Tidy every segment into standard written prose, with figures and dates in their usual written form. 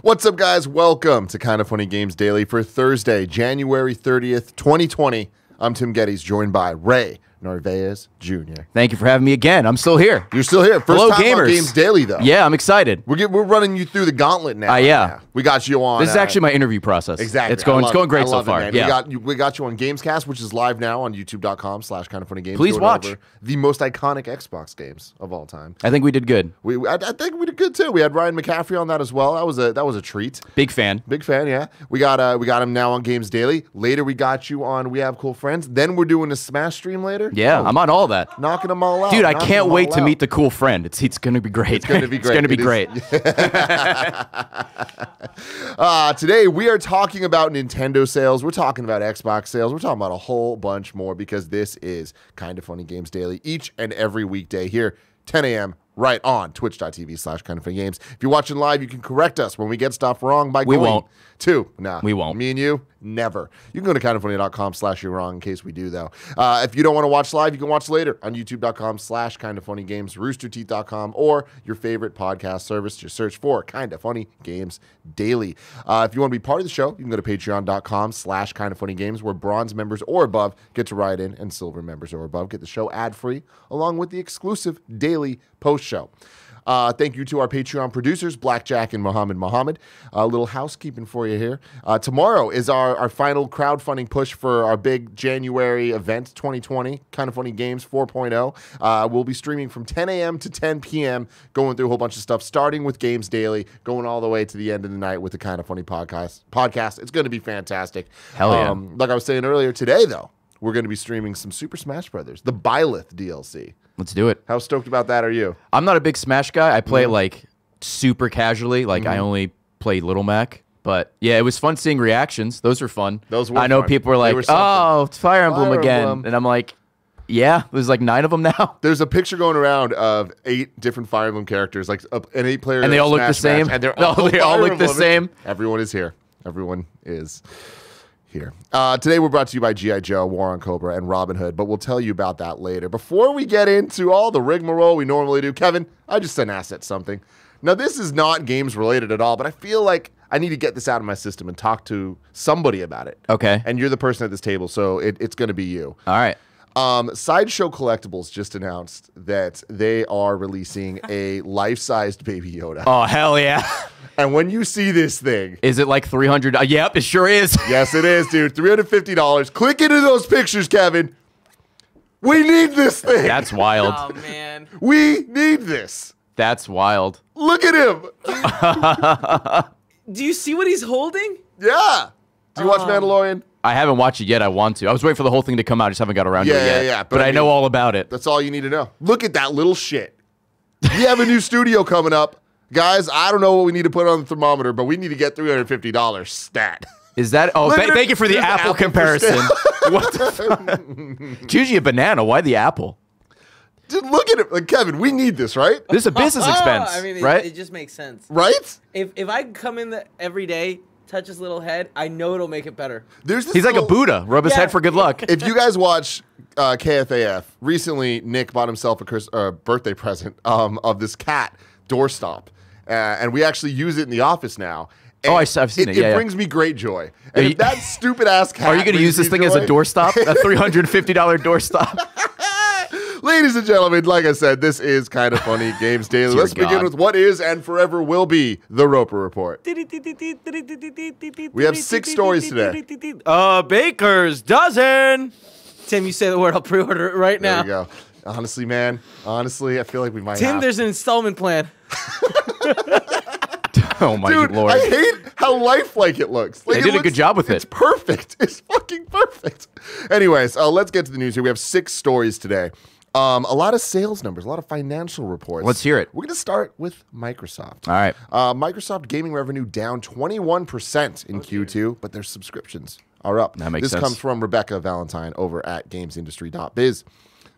What's up, guys? Welcome to Kind of Funny Games Daily for Thursday, January 30th, 2020. I'm Tim Geddes, joined by Ray Narvaez Jr. Thank you for having me again. I'm still here. You're still here. First Hello, time gamers. on Games Daily, though. Yeah, I'm excited. We're running you through the gauntlet now. Yeah. We got you on. This is actually my interview process. Exactly. It's going great so far. Yeah. We got you on Gamescast, which is live now on youtube.com/kindoffunnygames. Please watch. The most iconic Xbox games of all time. I think we did good. I think we did good too. We had Ryan McCaffrey on that as well. That was a treat. Big fan. Big fan, yeah. We got him now on Games Daily. Later we got you on We Have Cool Friends. Then we're doing a Smash stream later. Yeah, I'm on all that. Knocking them all out. Dude, I can't wait to meet the cool friend. It's going to be great. It's going to be great. It's going to be great. Today we are talking about Nintendo sales. We're talking about Xbox sales. We're talking about a whole bunch more because this is Kind of Funny Games Daily each and every weekday here, 10 a.m. right on twitch.tv/kindoffunnygames. If you're watching live, you can correct us when we get stuff wrong by going won't. to. Nah, we won't. Me and you, never. You can go to kindoffunny.com/you're wrong in case we do, though. If you don't want to watch live, you can watch later on youtube.com/kindoffunnygames, roosterteeth.com, or your favorite podcast service. Just search for Kind of Funny Games Daily. If you want to be part of the show, you can go to patreon.com/kindoffunnygames, where bronze members or above get to write in, and silver members or above get the show ad-free, along with the exclusive daily post show. Thank you to our Patreon producers, Blackjack and Mohammed. A little housekeeping for you here. Tomorrow is our final crowdfunding push for our big January event 2020, Kind of Funny Games 4.0. We'll be streaming from 10 a.m. to 10 p.m., going through a whole bunch of stuff, starting with Games Daily, going all the way to the end of the night with the Kind of Funny podcast. It's going to be fantastic. Hell yeah. Like I was saying earlier today, though, we're going to be streaming some Super Smash Brothers, the Byleth DLC. Let's do it. How stoked about that are you? I'm not a big Smash guy. I play it like super casually. Like I only play Little Mac. But yeah, it was fun seeing reactions. Those were fun. Those were I know fun. people were like, oh, it's Fire Emblem again. And I'm like, yeah, there's like 9 of them now. There's a picture going around of 8 different Fire Emblem characters, like an 8-player. And they all look the same. And they all look the same. Everyone is here. Everyone is here. Today we're brought to you by G.I. Joe, War on Cobra, and Robinhood, but we'll tell you about that later. Before we get into all the rigmarole we normally do, Kevin, I just sent Asset something. Now, this is not games related at all, but I feel like I need to get this out of my system and talk to somebody about it. Okay. And you're the person at this table, so it's going to be you. All right. Sideshow Collectibles just announced that they are releasing a life-sized Baby Yoda. Oh, hell yeah. And when you see this thing... Is it like $300? Yep, it sure is. Yes, it is, dude. $350. Click into those pictures, Kevin. We need this thing. That's wild. Oh, man. We need this. That's wild. Look at him. Do you see what he's holding? Yeah. Do you watch Mandalorian? I haven't watched it yet. I want to. I was waiting for the whole thing to come out. I just haven't got around to it yet. Yeah. But I know all about it. That's all you need to know. Look at that little shit. We have a new studio coming up. Guys, I don't know what we need to put on the thermometer, but we need to get $350 stat. Is that? Oh, thank you for the apple comparison. What the fuck? Choose you a banana. Why the apple? Dude, look at it. Like, Kevin, we need this, right? This is a business expense, I mean, right? It just makes sense. Right? If I come in every day, touch his little head, I know it'll make it better. He's like a Buddha. Rub his head for good luck. If you guys watch KFAF, recently Nick bought himself a birthday present of this cat doorstop. And we actually use it in the office now. And I've seen it. It brings me great joy. And if that stupid ass cat. Are you going to use this thing as a doorstop? A $350 doorstop? Ladies and gentlemen, like I said, this is Kind of Funny Games Daily. Let's begin with what is and forever will be the Roper Report. We have 6 stories today. Baker's dozen. Tim, you say the word, I'll pre-order it right now. There you go. Honestly, man. Honestly, I feel like we might Tim, there's an installment plan. Oh my Dude, Lord. I hate how lifelike it looks. Like, they did a good job with it. It's perfect. It's fucking perfect. Anyways, let's get to the news here. We have 6 stories today. A lot of sales numbers, a lot of financial reports. Let's hear it. We're going to start with Microsoft. All right. Microsoft gaming revenue down 21% in Q2, but their subscriptions are up. That makes sense. This comes from Rebekah Valentine over at gamesindustry.biz.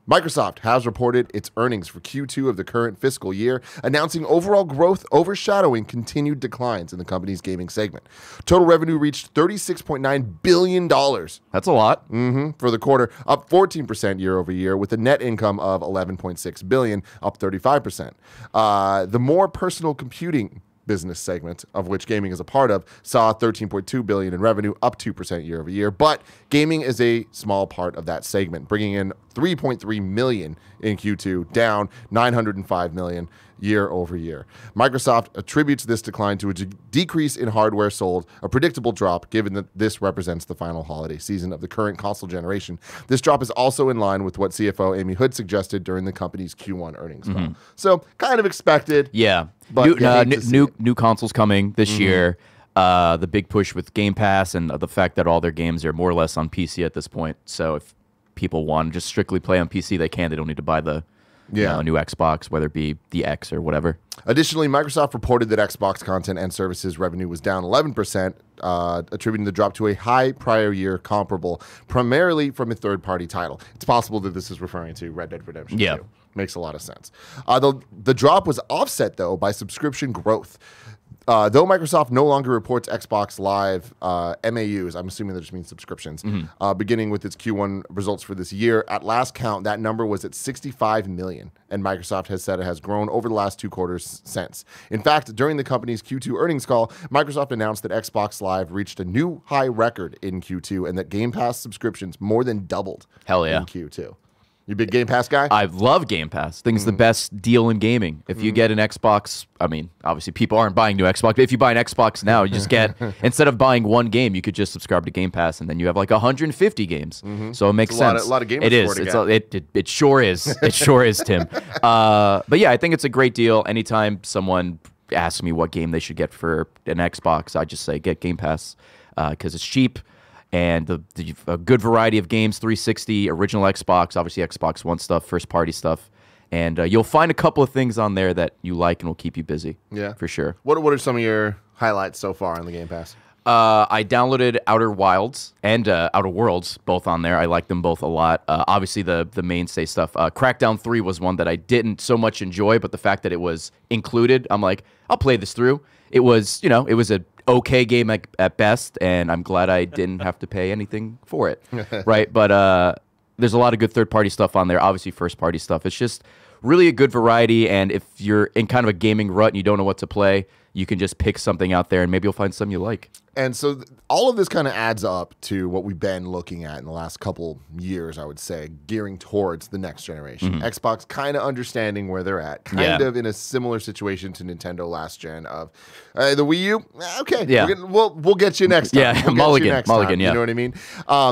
Microsoft has reported its earnings for Q2 of the current fiscal year, announcing overall growth overshadowing continued declines in the company's gaming segment. Total revenue reached $36.9 billion. That's a lot. For the quarter, up 14% year over year, with a net income of $11.6 billion, up 35%. The more personal computing business segment, of which gaming is a part of, saw $13.2 billion in revenue, up 2% year over year. But gaming is a small part of that segment, bringing in $3.3 million in Q2, down $905 million year over year. Microsoft attributes this decline to a decrease in hardware sold, a predictable drop given that this represents the final holiday season of the current console generation. This drop is also in line with what CFO Amy Hood suggested during the company's Q1 earnings call. So kind of expected. Yeah. But New consoles coming this year. The big push with Game Pass and the fact that all their games are more or less on PC at this point. So if people want to just strictly play on PC, they can. They don't need to buy the new Xbox, whether it be the X or whatever. Additionally, Microsoft reported that Xbox content and services revenue was down 11%, attributing the drop to a high prior year comparable, primarily from a third-party title. It's possible that this is referring to Red Dead Redemption 2. Makes a lot of sense. The drop was offset, though, by subscription growth. Though Microsoft no longer reports Xbox Live MAUs, I'm assuming that just means subscriptions, beginning with its Q1 results for this year, at last count, that number was at 65 million, and Microsoft has said it has grown over the last 2 quarters since. In fact, during the company's Q2 earnings call, Microsoft announced that Xbox Live reached a new high record in Q2 and that Game Pass subscriptions more than doubled in Q2. You a big Game Pass guy? I love Game Pass. I think it's the best deal in gaming. If you get an Xbox, I mean, obviously people aren't buying new Xbox, but if you buy an Xbox now, you just get, instead of buying one game, you could just subscribe to Game Pass, and then you have like 150 games. So it makes sense. A lot of gamers. It is. It sure is. It sure is, Tim. But yeah, I think it's a great deal. Anytime someone asks me what game they should get for an Xbox, I just say get Game Pass because it's cheap. And a good variety of games, 360, original Xbox, obviously Xbox One stuff, first-party stuff. And you'll find a couple of things on there that you like and will keep you busy. Yeah. For sure. What are some of your highlights so far on the Game Pass? I downloaded Outer Wilds and Outer Worlds, both on there. I like them both a lot. Obviously, the mainstay stuff. Crackdown 3 was one that I didn't so much enjoy, but the fact that it was included, I'm like, I'll play this through. It was, it was a okay game at best, and I'm glad I didn't have to pay anything for it, right? But there's a lot of good third-party stuff on there, obviously first-party stuff. It's just really a good variety, and if you're in kind of a gaming rut and you don't know what to play, you can just pick something out there, and maybe you'll find something you like. And so all of this kind of adds up to what we've been looking at in the last couple years, I would say, gearing towards the next generation. Xbox kind of understanding where they're at, kind of in a similar situation to Nintendo last gen of the Wii U. Okay, we'll get you next time. Yeah, we'll mulligan, you know what I mean?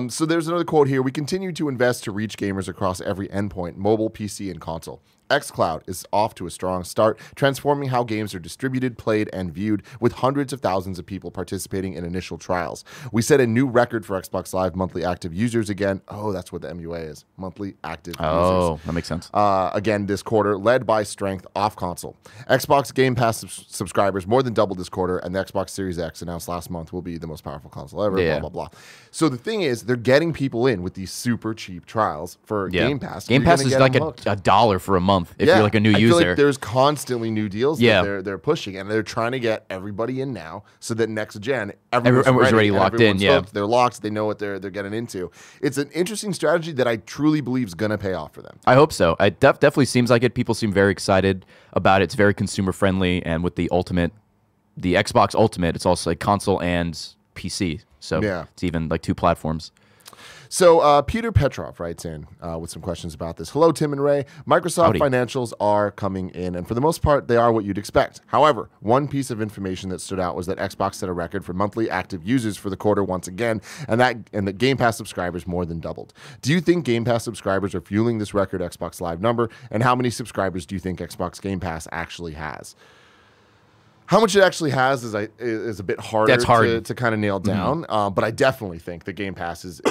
So there's another quote here. We continue to invest to reach gamers across every endpoint, mobile, PC, and console. xCloud is off to a strong start, transforming how games are distributed, played, and viewed, with hundreds of thousands of people participating in initial trials. We set a new record for Xbox Live monthly active users again. Oh, that's what the MUA is, monthly active users. Oh, that makes sense. Again this quarter, led by strength off console. Xbox Game Pass subscribers more than doubled this quarter, and the Xbox Series X, announced last month, will be the most powerful console ever, blah, blah, blah. So the thing is, they're getting people in with these super cheap trials for Game Pass. Game Pass is like $1 for a month if you're like a new user. I feel like there's constantly new deals that they're pushing, and they're trying to get everybody in now so that next gen, everyone's already locked in. Hooked, they're locked. They know what they're getting into. It's an interesting strategy that I truly believe is going to pay off for them. I hope so. It definitely seems like it. People seem very excited about it. It's very consumer friendly, and with the Xbox Ultimate, it's also like console and PC. So it's even like 2 platforms. So Peter Petrov writes in with some questions about this. Hello, Tim and Ray. Microsoft financials are coming in, and for the most part, they are what you'd expect. However, one piece of information that stood out was that Xbox set a record for monthly active users for the quarter once again, and that Game Pass subscribers more than doubled. Do you think Game Pass subscribers are fueling this record Xbox Live number, and how many subscribers do you think Xbox Game Pass actually has? How much it actually has is a bit harder to kind of nail down, but I definitely think the Game Pass is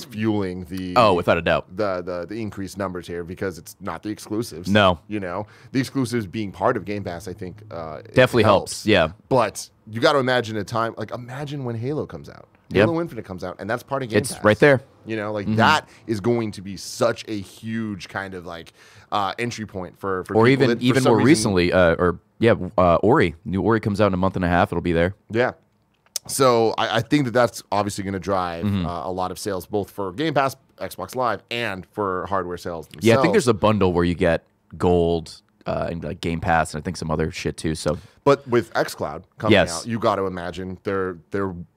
fueling the without a doubt the increased numbers here, because it's not the exclusives. No, the exclusives being part of Game Pass, I think definitely helps. Yeah, but you got to imagine a time imagine when Halo comes out. Halo Infinite comes out, and that's part of Game Pass. It's right there. That is going to be such a huge kind of entry point for or people even more recently, Ori. New Ori comes out in a month and a half. It'll be there. Yeah. So I think that's obviously going to drive a lot of sales, both for Game Pass, Xbox Live, and for hardware sales themselves. Yeah, I think there's a bundle where you get gold, and like Game Pass, and I think some other shit too. So, but with xCloud coming out, you got to imagine they're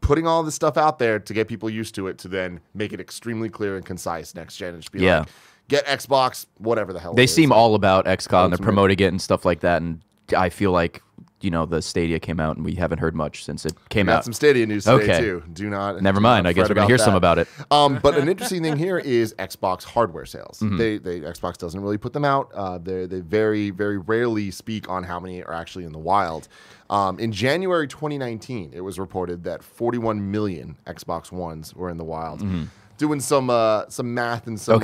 putting all this stuff out there to get people used to it, to then make it extremely clear and concise next gen, and just be like, get Xbox, whatever the hell. They seem all about xCloud, and they're promoting it and stuff like that. And I feel like, you know, the Stadia came out, and we haven't heard much since it came out. Got some Stadia news today too. Never mind. I guess we're gonna hear some about it. But an interesting thing here is Xbox hardware sales. Xbox doesn't really put them out. They very, very rarely speak on how many are actually in the wild. In January 2019, it was reported that 41 million Xbox Ones were in the wild. Doing some math and some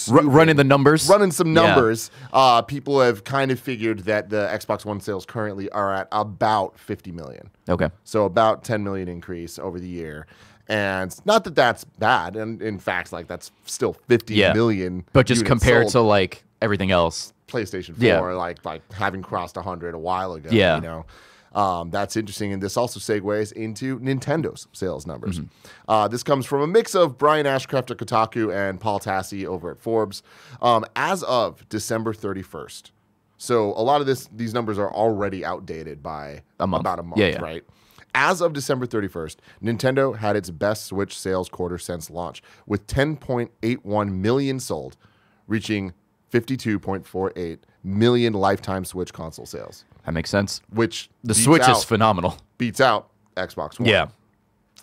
running the numbers. Running some numbers. People have kind of figured that the Xbox One sales currently are at about 50 million. Okay. So about 10 million increase over the year. And not that that's bad. And in fact, like, that's still 50 million. But just compared to like everything else. PlayStation 4, like having crossed 100 a while ago. Yeah. You know? That's interesting, and this also segues into Nintendo's sales numbers. This comes from a mix of Brian Ashcraft at Kotaku and Paul Tassi over at Forbes. As of December 31st, so a lot of these numbers are already outdated by about a month, right? As of December 31st, Nintendo had its best Switch sales quarter since launch, with 10.81 million sold, reaching 52.48 million lifetime Switch console sales. That makes sense. Which the Switch is phenomenal. Beats out Xbox One. Yeah.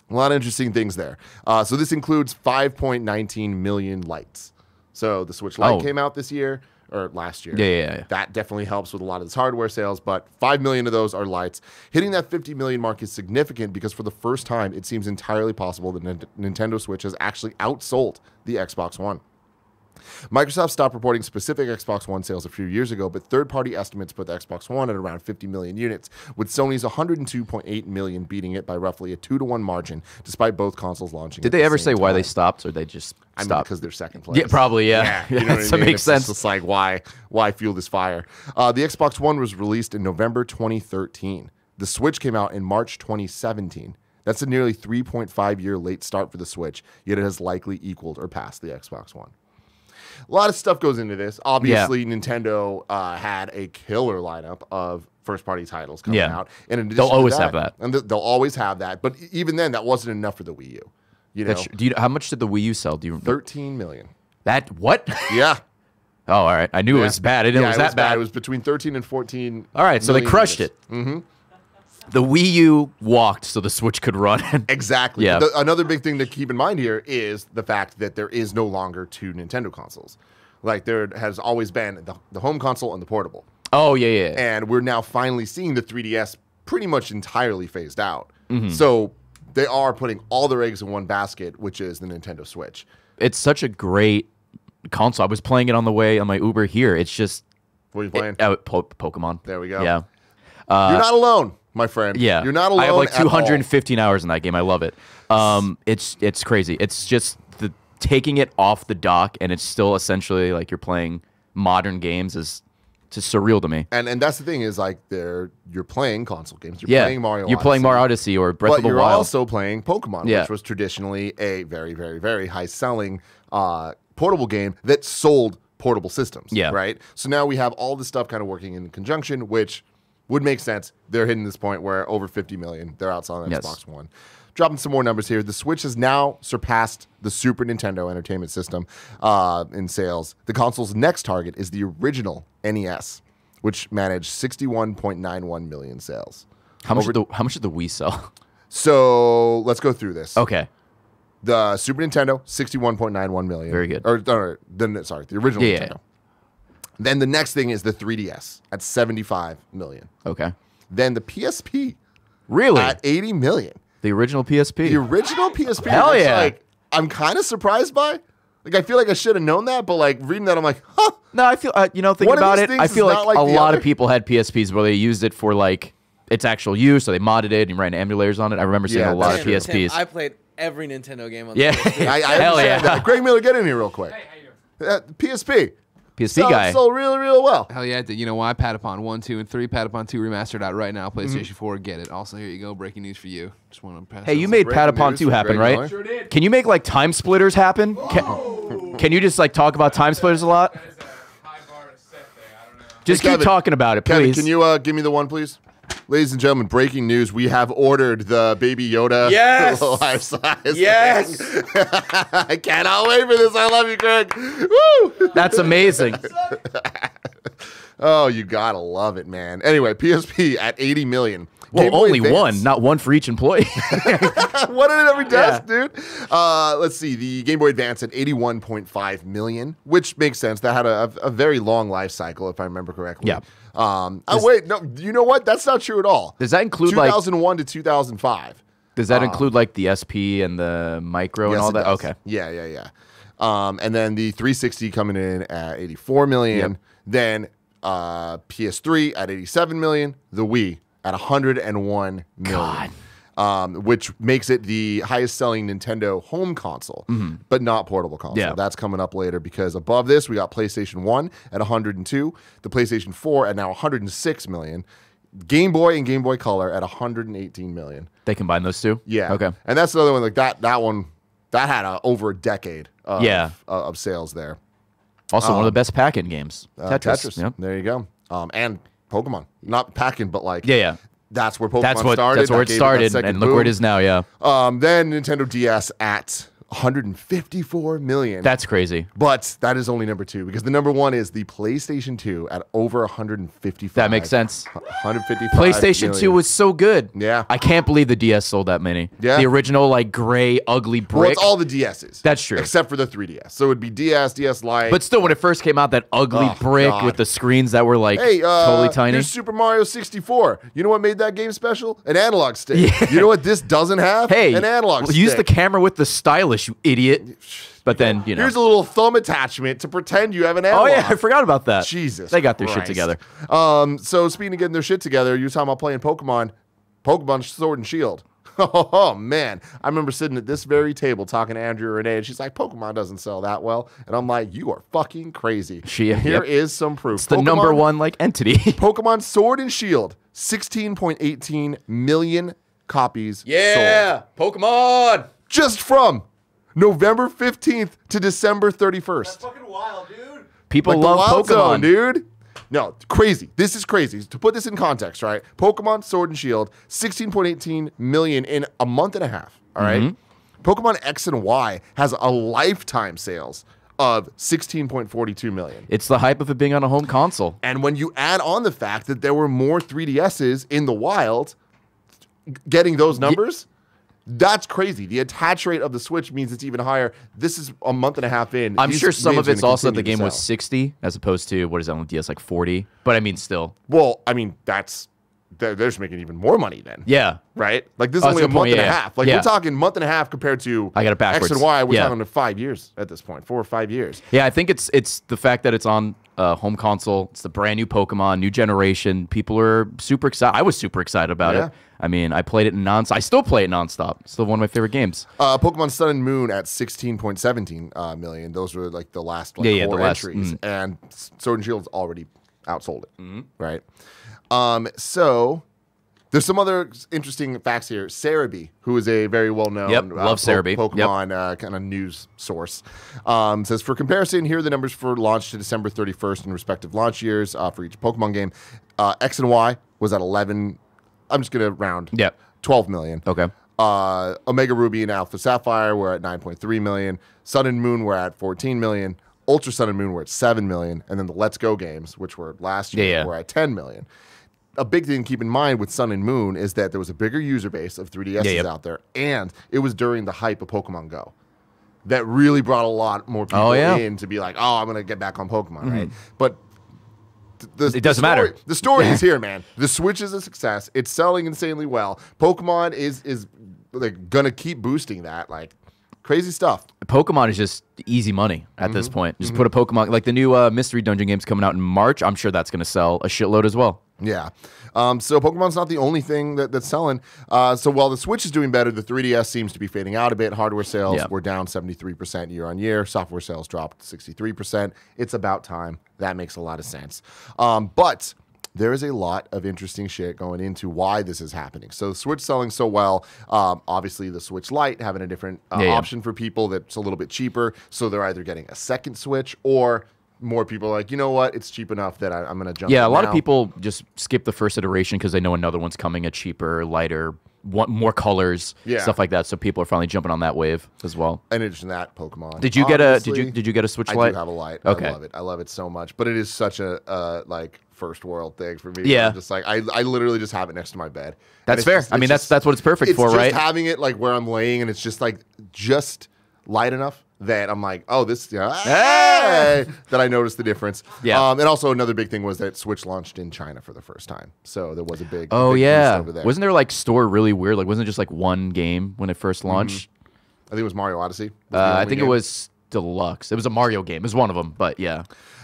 A lot of interesting things there. So this includes 5.19 million lights. So the Switch Lite came out this year, or last year. Yeah. That definitely helps with a lot of this hardware sales, but 5 million of those are lights. Hitting that 50 million mark is significant because for the first time, it seems entirely possible that Nintendo Switch has actually outsold the Xbox One. Microsoft stopped reporting specific Xbox One sales a few years ago, but third-party estimates put the Xbox One at around 50 million units, with Sony's 102.8 million beating it by roughly a 2-to-1 margin, despite both consoles launching. Did they ever say why they stopped, or they just stopped? I mean, because they're second place. Yeah, probably, yeah. You know what that I mean? makes sense. It's just like, why fuel this fire? The Xbox One was released in November 2013. The Switch came out in March 2017. That's a nearly 3.5-year late start for the Switch, yet it has likely equaled or passed the Xbox One. A lot of stuff goes into this. Obviously, Nintendo had a killer lineup of first-party titles coming out. And in addition they'll always to that, have that. And they'll always have that. But even then, that wasn't enough for the Wii U. You know, how much did the Wii U sell? Do you 13 million. That what? Yeah. Oh, all right. I knew it was bad. I didn't know it was that bad. It was between 13 and 14. All right, so they crushed it. The Wii U walked so the Switch could run. Exactly. Yeah. Another big thing to keep in mind here is the fact that there is no longer two Nintendo consoles. Like, there has always been the home console and the portable. Oh, yeah. And we're now finally seeing the 3DS pretty much entirely phased out. So they are putting all their eggs in one basket, which is the Nintendo Switch. It's such a great console. I was playing it on the way on my Uber here. It's just... What are you playing? Pokemon. There we go. Yeah. You're not alone, my friend. Yeah. You're not alone. I have like at 215 hours in that game. I love it. It's crazy. It's just taking it off the dock, and it's still essentially like you're playing modern games is just surreal to me. And that's the thing is, like, you're playing console games. You're playing Mario Odyssey. You're playing Mario Odyssey or Breath of the Wild. But you're also playing Pokemon, which was traditionally a very, very, very high-selling portable game that sold portable systems. Yeah. Right? So now we have all this stuff kind of working in conjunction, which would make sense. They're hitting this point where over 50 million, they're outselling Xbox One. Dropping some more numbers here. The Switch has now surpassed the Super Nintendo Entertainment System in sales. The console's next target is the original NES, which managed 61.91 million sales. How much did the Wii sell? So let's go through this. Okay. The Super Nintendo, 61.91 million. Very good. The original Nintendo. Then the next thing is the 3DS at 75 million. Okay. Then the PSP. Really? At 80 million. The original PSP. The original PSP. Hell yeah. Like, I'm kind of surprised by. Like, I feel like I should have known that, but like reading that, I'm like, huh. No, I feel, thinking about it, I feel like a lot of people had PSPs where they used it for like its actual use, so they modded it and ran emulators on it. I remember seeing a lot of PSPs. I played every Nintendo game on the PSP. PSP. I understand that. Greg Miller, get in here real quick. Hey, how you doing? PSP. PSP guy. Sold really, really well. Hell yeah, you know why? Patapon 1, 2, and 3. Patapon 2 remastered out right now. PlayStation 4, get it. Also, here you go. Breaking news for you. Just want to pass. Hey, you made Patapon 2 happen, right? Sure did. Can you make like time splitters happen? Can you just like talk about time splitters a lot? That is a high bar to set there. I don't know. Just Hey, keep talking about it, Kevin, please. can you give me the one, please? Ladies and gentlemen, breaking news. We have ordered the Baby Yoda Yes! life size. Yes! thing. I cannot wait for this. I love you, Greg. Woo! That's amazing. Oh, you gotta love it, man. Anyway, PSP at 80 million. Well, Game Boy only Advance. one, not one for each employee. One at every desk, dude. Let's see. The Game Boy Advance at 81.5 million, which makes sense. That had a very long life cycle, if I remember correctly. Yeah. Wait, no. You know what? That's not true at all. Does that include like? 2001 to 2005. Does that include like the SP and the micro and Yes, all it that? does. Okay. Yeah. And then the 360 coming in at 84 million. Yep. Then PS3 at 87 million. The Wii at 101 million. Which makes it the highest selling Nintendo home console, but not portable console. Yeah. That's coming up later because above this, we got PlayStation 1 at 102, the PlayStation 4 at now 106 million, Game Boy and Game Boy Color at 118 million. They combine those two? Yeah. Okay. And that's another one like that one that had over a decade of sales there. Also, one of the best pack-in games. Tetris. Yep. There you go. And Pokemon. Not packing, but like Yeah. that's where Pokemon That's started. where it That gave started, that second and look where it boom. is now. Yeah. Then Nintendo DS at 154 million. That's crazy. But that is only number 2 because the number 1 is the PlayStation 2 at over 155. That makes sense. 155 PlayStation 2 million. was so good. Yeah. I can't believe the DS sold that many. Yeah. The original, like, gray, ugly brick. Well, it's all the DSs. That's true. Except for the 3DS. So it would be DS, DS Lite. But still, when it first came out, that ugly Oh, brick God. with the screens that were, like, hey, totally tiny. here's Super Mario 64. You know what made that game special? An analog stick. You know what this doesn't have? Hey, an analog stick. use the camera with the stylus, you idiot. But then, you know. Here's a little thumb attachment to pretend you have an Oh, analog. yeah, I forgot about that. Jesus They got their shit Christ. together. So speaking of getting their shit together, you were talking about playing Pokemon Sword and Shield. Oh, man. I remember sitting at this very table talking to Andrew Renee, and she's like, Pokemon doesn't sell that well. And I'm like, you are fucking crazy. Here is some proof. It's the number one, like, entity. Pokemon Sword and Shield, 16.18 million copies sold. Pokemon. Just from November 15th to December 31st. Fucking wild, dude. People Like the love Wild Pokemon. Zone, dude. No, crazy. This is crazy. To put this in context, right? Pokemon Sword and Shield, 16.18 million in a month and a half. All right. Mm-hmm. Pokemon X and Y has a lifetime sales of 16.42 million. It's the hype of it being on a home console. And when you add on the fact that there were more 3DSs in the wild, getting those numbers, that's crazy. The attach rate of the Switch means it's even higher. This is a month and a half in. I'm These sure some games of it's gonna also the continue to game was sell. 60 as opposed to, what is that on the DS, like 40? But I mean, still. Well, I mean, they're just making even more money then. Yeah. Right? Like this is Oh, only that's a a good month point, and a yeah. half. Like Yeah. we're talking month and a half compared to I got it backwards. X and Y. We're Yeah. talking to 5 years at this point, 4 or 5 years. Yeah, I think it's the fact that it's on home console. It's the brand new Pokemon, new generation. People are super excited. I was super excited about Yeah. it. I mean, I played it nonstop. I still play it nonstop. Still one of my favorite games. Pokemon Sun and Moon at 16.17 million. Those were like the last core the last, entries. And Sword and Shield's already outsold it. Right? So there's some other interesting facts here. Cerebi, who is a very well-known Yep, love Cerebi. Pokemon kind of news source, says, for comparison, here are the numbers for launch to December 31st in respective launch years for each Pokemon game. X and Y was at 11. I'm just going to round. Yep. 12 million. Okay. Omega Ruby and Alpha Sapphire were at 9.3 million. Sun and Moon were at 14 million. Ultra Sun and Moon were at 7 million. And then the Let's Go games, which were last year, were at 10 million. A big thing to keep in mind with Sun and Moon is that there was a bigger user base of 3DSs out there, and it was during the hype of Pokemon Go. That really brought a lot more people in to be like, oh, I'm going to get back on Pokemon, right? But it doesn't matter. The story is here, man. The Switch is a success. It's selling insanely well. Pokemon is like going to keep boosting that. Like, crazy stuff. Pokemon is just easy money at this point. Just put a Pokemon, like the new Mystery Dungeon game's coming out in March. I'm sure that's going to sell a shitload as well. Yeah. So Pokemon's not the only thing that's selling. So while the Switch is doing better, the 3DS seems to be fading out a bit. Hardware sales were down 73% year on year. Software sales dropped 63%. It's about time. That makes a lot of sense. But there is a lot of interesting shit going into why this is happening. So the Switch selling so well, obviously the Switch Lite having a different option for people that's a little bit cheaper. So they're either getting a second Switch or more people are like, you know what, it's cheap enough that I'm going to jump. Yeah, in a lot now. of people just skip the first iteration because they know another one's coming, a cheaper, lighter, want more colors, stuff like that. So people are finally jumping on that wave as well. In addition to that, Pokemon. Did you get a did you get a Switch I Lite? do have a Lite. Okay. I love it. I love it so much. But it is such a like first world thing for me. Yeah. I'm just like I literally just have it next to my bed. That's fair. I mean, that's what it's perfect for, it's right? just having it like where I'm laying, and it's just like light enough that I'm like, oh, this, hey! That I noticed the difference. Yeah. And also another big thing was that Switch launched in China for the first time, so there was a big Oh big yeah, boost over there. wasn't there like store really weird? Like, wasn't it just like one game when it first launched? I think it was Mario Odyssey. Was the I only think game. it was Deluxe. It was a Mario game. It was one of them, but yeah.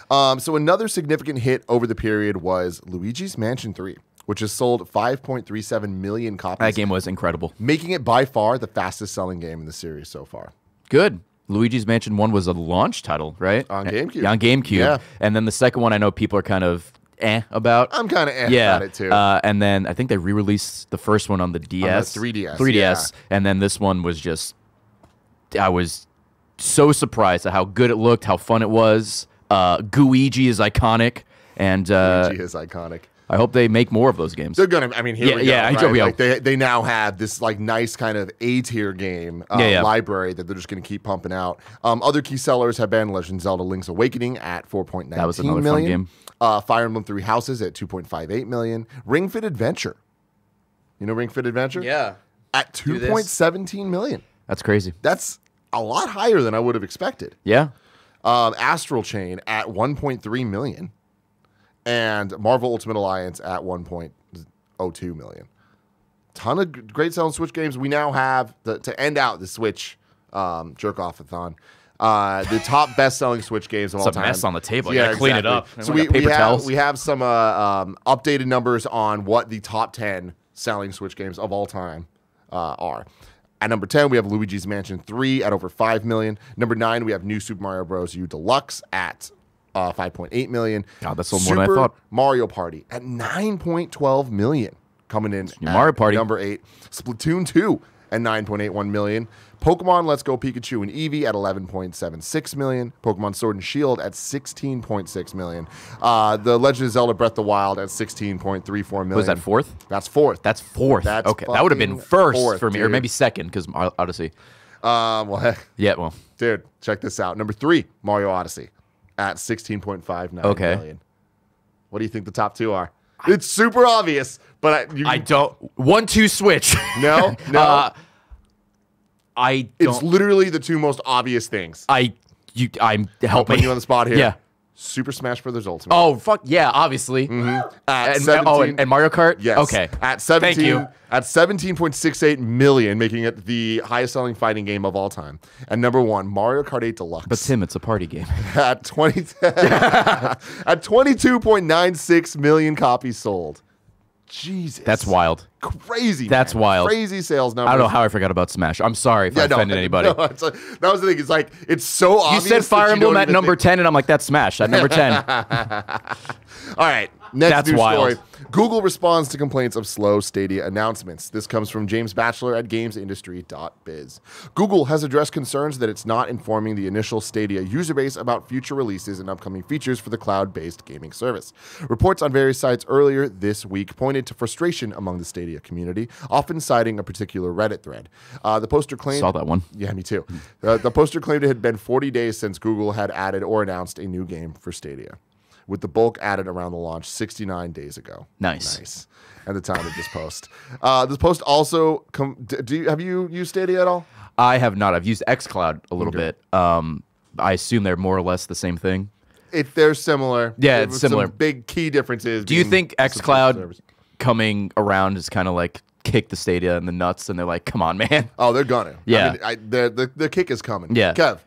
So another significant hit over the period was Luigi's Mansion 3, which has sold 5.37 million copies. That game was incredible. Making it by far the fastest selling game in the series so far. Good. Luigi's Mansion 1 was a launch title, right? On GameCube. Yeah, on GameCube. Yeah. And then the second one I know people are kind of about. I'm kind of Yeah. about it too. And then I think they re-released the first one on the DS. 3DS, 3DS. yeah. And then this one was just, I was so surprised at how good it looked, how fun it was. Gooigi is iconic. And Luigi is iconic. I hope they make more of those games. They're gonna. I mean, here Yeah, we go. yeah, right? we Like, go. they now have this like nice kind of A-tier game library that they're just gonna keep pumping out. Other key sellers have been Legend of Zelda: Link's Awakening at 4.19 That was another fun million. game. Fire Emblem Three Houses at 2.58 million. Ring Fit Adventure. You know Ring Fit Adventure? Yeah. At 2.17 million. That's crazy. That's a lot higher than I would have expected. Yeah. Astral Chain at 1.3 million. And Marvel Ultimate Alliance at 1.02 million. Ton of great selling Switch games. We now have, to end out the Switch jerk-off-a-thon, the top best-selling Switch games of all It's a time. mess on the table. You gotta clean it up. So We got paper towels. we have some updated numbers on what the top 10 selling Switch games of all time are. At number 10, we have Luigi's Mansion 3 at over 5 million. Number 9, we have New Super Mario Bros. U Deluxe at 5.8 million. God, that's a little more than I thought. Mario Party at 9.12 million, coming in Your at Mario Party. number 8. Splatoon 2 at 9.81 million. Pokemon Let's Go Pikachu and Eevee at 11.76 million. Pokemon Sword and Shield at 16.6 million. The Legend of Zelda Breath of the Wild at 16.34 million. Was that fourth? That's fourth. That's fourth. That's okay, that would have been fucking first fourth, for me, or dude. maybe second, because Odyssey. Well, heck, Yeah, well, dude, check this out. Number 3, Mario Odyssey at 16.59 Okay. million. What do you think the top 2 are? It's super obvious, but I don't. 1-2 switch. No, no. I It's don't. literally the 2 most obvious things. I'm help Putting me. you on the spot here. Yeah. Super Smash Brothers Ultimate. Oh fuck yeah! Obviously. At And, 17, and Mario Kart. yes. Okay. At 17, Thank you. At 17.68 million, making it the highest selling fighting game of all time. And number 1, Mario Kart 8 Deluxe. But Tim, it's a party game. at 20 at 22.96 million copies sold. Jesus. That's wild. Crazy. That's man. wild. Crazy sales numbers. I don't know how I forgot about Smash. I'm sorry if I offended anybody. No, it's like, that was the thing. It's like, it's so You obvious. said Fire that you Emblem don't at even number think- 10, and I'm like, that's Smash at number 10. All right. Next That's news wild. story. Google responds to complaints of slow Stadia announcements. This comes from James Batchelor at gamesindustry.biz. Google has addressed concerns that it's not informing the initial Stadia user base about future releases and upcoming features for the cloud-based gaming service. Reports on various sites earlier this week pointed to frustration among the Stadia community, often citing a particular Reddit thread. The poster claimed... Saw that one. Yeah, me too. The poster claimed it had been 40 days since Google had added or announced a new game for Stadia, with the bulk added around the launch 69 days ago. Nice. At the time of this post. This post also... have you used Stadia at all? I have not. I've used xCloud a little bit. I assume they're more or less the same thing. They're similar. Yeah, There it's were similar. Some big key differences. Do you being think subscription xCloud service. coming around is kind of like kick the Stadia in the nuts, and they're like, come on, man. Oh, they're gonna. Yeah. I mean, the kick is coming. Yeah. Kev,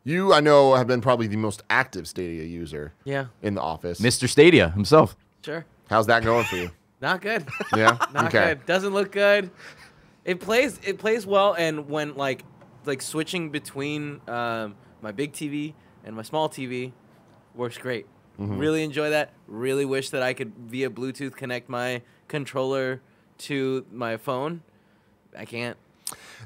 you, I know, have been probably the most active Stadia user Yeah. in the office. Mr. Stadia himself. Sure. How's that going for you? Not good. Yeah? Not Okay. good. Doesn't look good. It plays well, and when like switching between my big TV and my small TV works great. Really enjoy that. Really wish that I could via Bluetooth connect my controller to my phone. I can't.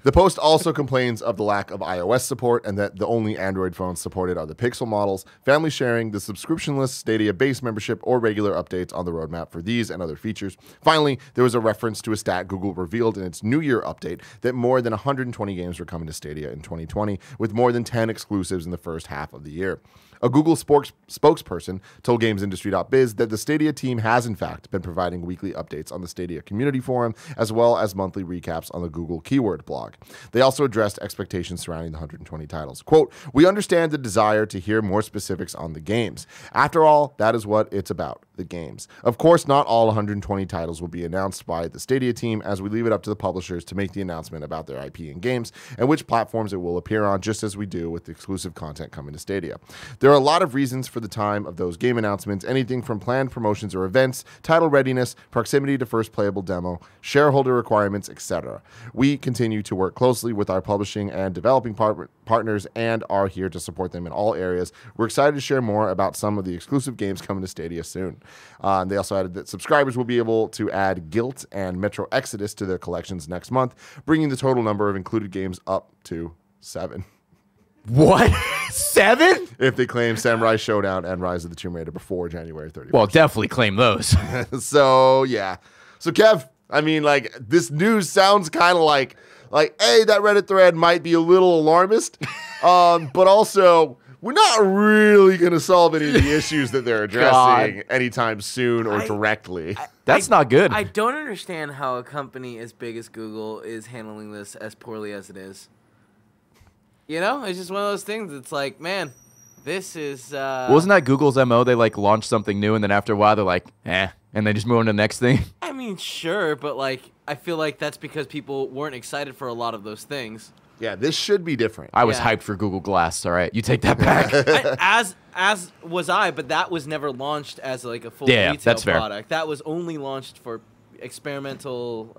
The Post also complains of the lack of iOS support and that the only Android phones supported are the Pixel models, family sharing, the subscription-less Stadia base membership, or regular updates on the roadmap for these and other features. Finally, there was a reference to a stat Google revealed in its New Year update that more than 120 games were coming to Stadia in 2020, with more than 10 exclusives in the first half of the year. A Google spokesperson told gamesindustry.biz that the Stadia team has, in fact, been providing weekly updates on the Stadia community forum, as well as monthly recaps on the Google keyword blog. They also addressed expectations surrounding the 120 titles. Quote, "We understand the desire to hear more specifics on the games. After all, that is what it's about, the games. Of course, not all 120 titles will be announced by the Stadia team, as we leave it up to the publishers to make the announcement about their IP and games and which platforms it will appear on, just as we do with the exclusive content coming to Stadia. There are a lot of reasons for the time of those game announcements, anything from planned promotions or events, title readiness, proximity to first playable demo, shareholder requirements, etc. We continue to work closely with our publishing and developing partners and are here to support them in all areas. We're excited to share more about some of the exclusive games coming to Stadia soon." They also added that subscribers will be able to add Guilt and Metro Exodus to their collections next month, bringing the total number of included games up to 7. What? 7? If they claim Samurai Showdown and Rise of the Tomb Raider before January 31st. Well, definitely claim those. So, yeah. So, Kev, I mean, like, this news sounds kind of like, hey, that Reddit thread might be a little alarmist, but also, we're not really going to solve any of the issues that they're addressing anytime soon or directly. That's not good. I don't understand how a company as big as Google is handling this as poorly as it is. You know, it's just one of those things. It's like, man, this is... Wasn't that Google's MO? They, like, launch something new, and then after a while, they're like, and they just move on to the next thing? I mean, sure, but, like, I feel like that's because people weren't excited for a lot of those things. Yeah, this should be different. I was hyped for Google Glass, all right? You take that back. As was I, but that was never launched as, like, a full retail that's fair. product. That was only launched for experimental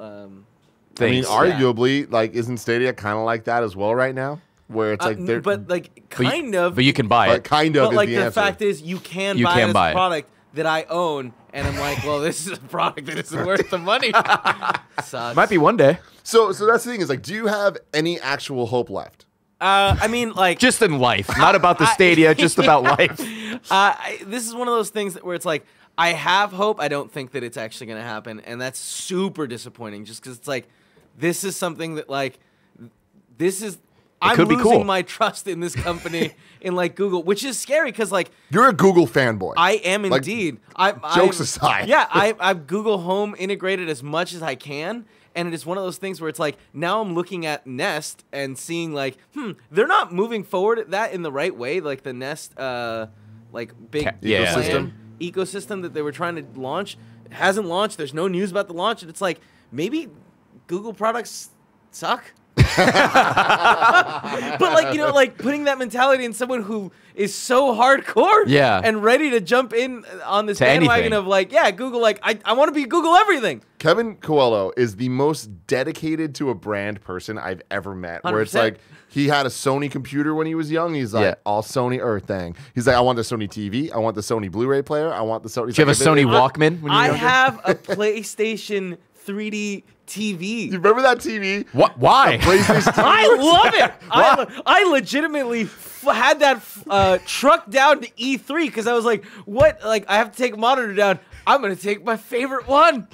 things. I mean, arguably, like, isn't Stadia kind of like that as well right now? Where it's like they're... But, like, kind of. But you can buy it. Kind of But, like, is the answer. fact is, you can buy this product that I own, and I'm like, well, this is a product that isn't worth the money. Sucks. Might be one day. So that's the thing is, like, do you have any actual hope left? I mean, like... Just in life. Not about the Stadia, just about life. This is one of those things where it's like, I have hope. I don't think that it's actually going to happen, and that's super disappointing just because it's like, this is something that, like, this is... I'm losing my trust in this company, in, like, Google, which is scary because, like... You're a Google fanboy. I am indeed. Jokes aside. Yeah, I've Google Home integrated as much as I can, and it is one of those things where it's like, now I'm looking at Nest and seeing, like, they're not moving forward at that in the right way, like the Nest, like, big ecosystem that they were trying to launch. It hasn't launched. There's no news about the launch, and it's like, maybe Google products suck. But, like, you know, like, putting that mentality in someone who is so hardcore and ready to jump in on this bandwagon of, like, yeah, Google, like, I want to be Google everything. Kevin Coelho is the most dedicated to a brand person I've ever met. 100%. Where it's like, he had a Sony computer when he was young. He's like, all Sony thing. He's like, I want the Sony TV. I want the Sony Blu-ray player. I want the Sony... Do you have a Sony Walkman when you were younger? I have a PlayStation 3D TV. You remember that TV? What? Why? I love it. I legitimately had that truck down to E3 because I was like, what? Like, I have to take a monitor down. I'm going to take my favorite one.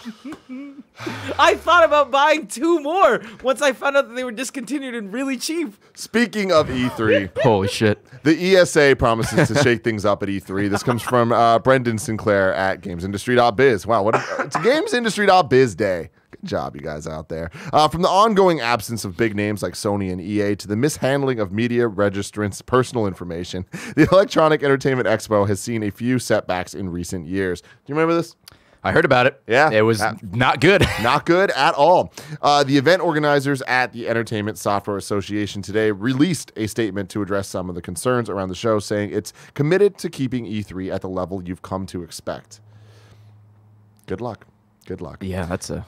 I thought about buying 2 more once I found out that they were discontinued and really cheap. Speaking of E3. Holy shit. The ESA promises to shake things up at E3. This comes from Brendan Sinclair at gamesindustry.biz. Wow, it's a gamesindustry.biz day. Good job, you guys out there. From the ongoing absence of big names like Sony and EA to the mishandling of media registrants' personal information, the Electronic Entertainment Expo has seen a few setbacks in recent years. Do you remember this? I heard about it. Yeah. It was not good. Not good at all. The event organizers at the Entertainment Software Association today released a statement to address some of the concerns around the show, saying it's committed to keeping E3 at the level you've come to expect. Good luck. Good luck. Yeah, that's a...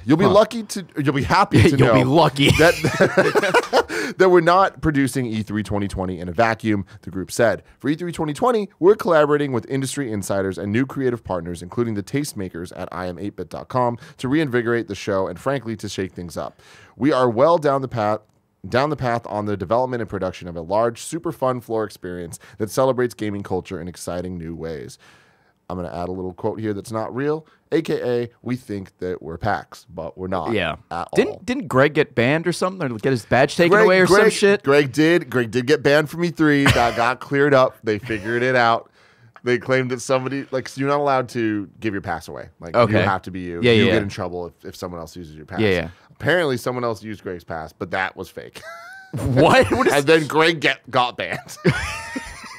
You'll be lucky to... You'll be happy to know... You'll be lucky. That that we're not producing E3 2020 in a vacuum, the group said. For E3 2020, we're collaborating with industry insiders and new creative partners, including the tastemakers at im8bit.com, to reinvigorate the show and, frankly, to shake things up. We are well down the path on the development and production of a large, super fun floor experience that celebrates gaming culture in exciting new ways. I'm going to add a little quote here that's not real, a.k.a. we think that we're PAX, but we're not at all. Didn't Greg get banned or something, or get his badge taken away or some shit? Greg did get banned from E3. That got cleared up. They figured it out. They claimed that somebody, like, you're not allowed to give your pass away. Like, you have to be you. You get in trouble if someone else uses your pass. Apparently, someone else used Greg's pass, but that was fake. What? And then Greg got banned,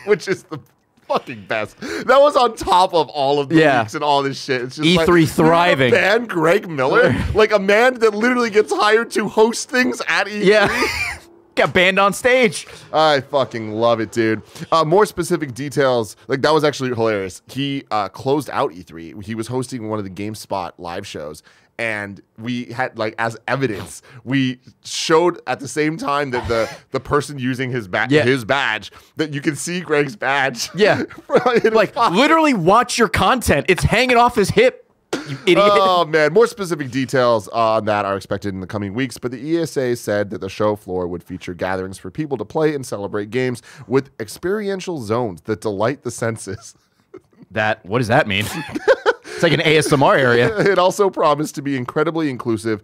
which is the fucking best. That was on top of all of the leaks and all this shit. It's just E3 like, thriving. Ban Greg Miller, like a man that literally gets hired to host things at E3. Yeah. Got banned on stage. I fucking love it, dude. More specific details. Like, that was actually hilarious. He closed out E3. He was hosting one of the GameSpot live shows. And we had, like, as evidence, we showed at the same time that the person using his badge, that you can see Greg's badge. Yeah. Like, literally watch your content. It's hanging off his hip, you idiot. Oh, man. More specific details on that are expected in the coming weeks, but the ESA said that the show floor would feature gatherings for people to play and celebrate games with experiential zones that delight the senses. What does that mean? It's like an ASMR area. It also promised to be incredibly inclusive,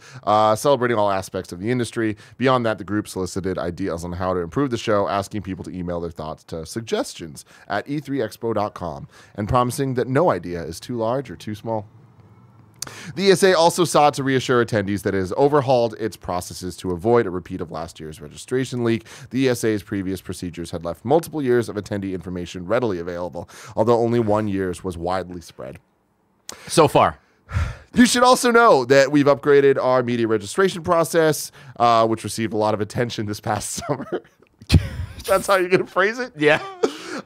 celebrating all aspects of the industry. Beyond that, the group solicited ideas on how to improve the show, asking people to email their thoughts to suggestions@e3expo.com, and promising that no idea is too large or too small. The ESA also sought to reassure attendees that it has overhauled its processes to avoid a repeat of last year's registration leak. The ESA's previous procedures had left multiple years of attendee information readily available, although only 1 year's was widely spread. So far. You should also know that we've upgraded our media registration process, which received a lot of attention this past summer. That's how you're going to phrase it? Yeah.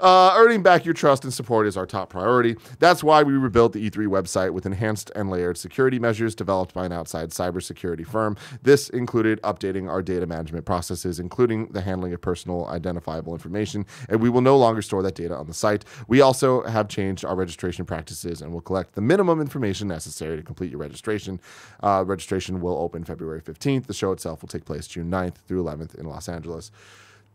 Earning back your trust and support is our top priority. That's why we rebuilt the E3 website with enhanced and layered security measures developed by an outside cybersecurity firm. This included updating our data management processes, including the handling of personal identifiable information, and we will no longer store that data on the site. We also have changed our registration practices and will collect the minimum information necessary to complete your registration. Registration will open February 15th. The show itself will take place June 9th through 11th in Los Angeles.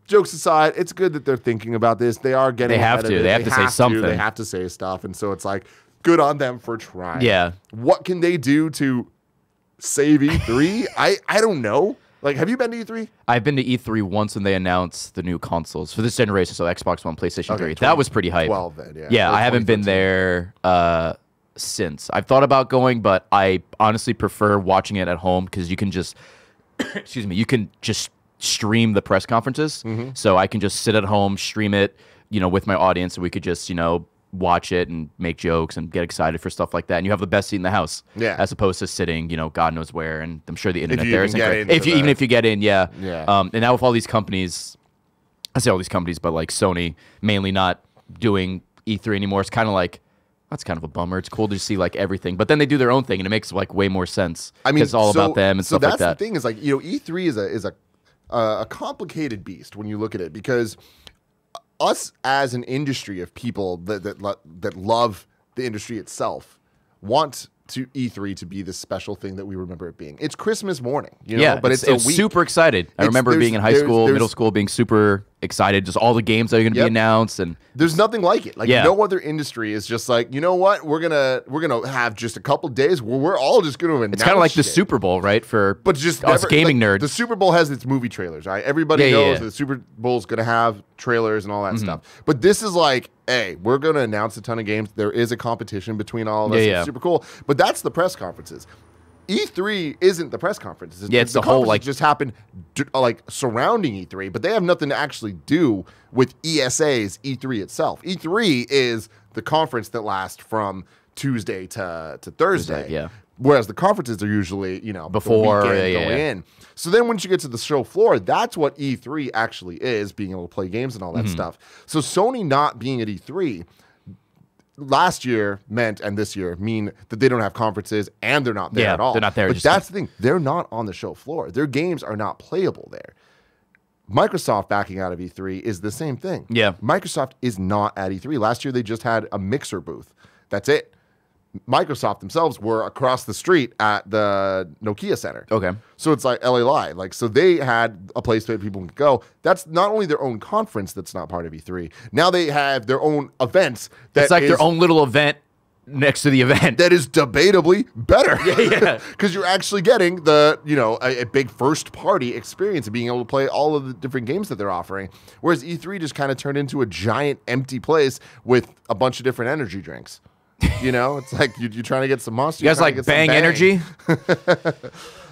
Jokes aside, it's good that they're thinking about this. They are getting. They have to. They have to say something. They have to say stuff, and so it's like, good on them for trying. Yeah. What can they do to save E3? I don't know. Like, have you been to E3? I've been to E3 once when they announced the new consoles for this generation, so Xbox One, PlayStation 3. 20, that was pretty hype. 12 then, yeah. Yeah, I haven't been there since. I've thought about going, but I honestly prefer watching it at home because you can just, excuse me, you can just stream the press conferences. So I can just sit at home, stream it, with my audience, and we could just, watch it and make jokes and get excited for stuff like that. And you have the best seat in the house, as opposed to sitting, God knows where. And I'm sure the internet there isn't great. Even if you get in, and now with all these companies, I say all these companies, but like Sony mainly not doing E3 anymore. It's kind of like, that's kind of a bummer. It's cool to see like everything, but then they do their own thing, and it makes like way more sense. I mean, it's all about them and stuff like that. So that's the thing is like, E3 is a complicated beast when you look at it, because us as an industry of people that love the industry itself want to E3 to be this special thing that we remember it being. It's Christmas morning, but it's super excited. I remember being in high school, middle school, being super excited, just all the games that are going to be announced, and there's nothing like it. Like no other industry is just like, you know what, we're gonna have just a couple days where we're all just gonna announce. It's kind of like the Super Bowl, right? But just us gaming nerds. The Super Bowl has its movie trailers, right? Everybody knows that the Super Bowl's gonna have trailers and all that stuff. But this is like, hey, we're gonna announce a ton of games. There is a competition between all of us. It's super cool. But that's the press conferences. E3 isn't the press conferences. It's the whole like just happened like surrounding E3, but they have nothing to actually do with ESA's E3 itself. E3 is the conference that lasts from Tuesday to Thursday. Whereas the conferences are usually, before going in. So then once you get to the show floor, that's what E3 actually is, being able to play games and all that stuff. So Sony not being at E3 last year meant, and this year mean, that they don't have conferences and they're not there at all. They're not there. But that's the thing. They're not on the show floor. Their games are not playable there. Microsoft backing out of E3 is the same thing. Yeah. Microsoft is not at E3. Last year, they just had a Mixer booth. That's it. Microsoft themselves were across the street at the Nokia Center. Okay. So it's like LA Live. Like, so they had a place that people can go. That's not only their own conference that's not part of E3. Now they have their own events. It's like their own little event next to the event. That is debatably better. Yeah. Because you're actually getting the, a big first party experience of being able to play all of the different games that they're offering. Whereas E3 just kind of turned into a giant empty place with a bunch of different energy drinks. It's like you're trying to get some Monster. You guys like Bang Energy?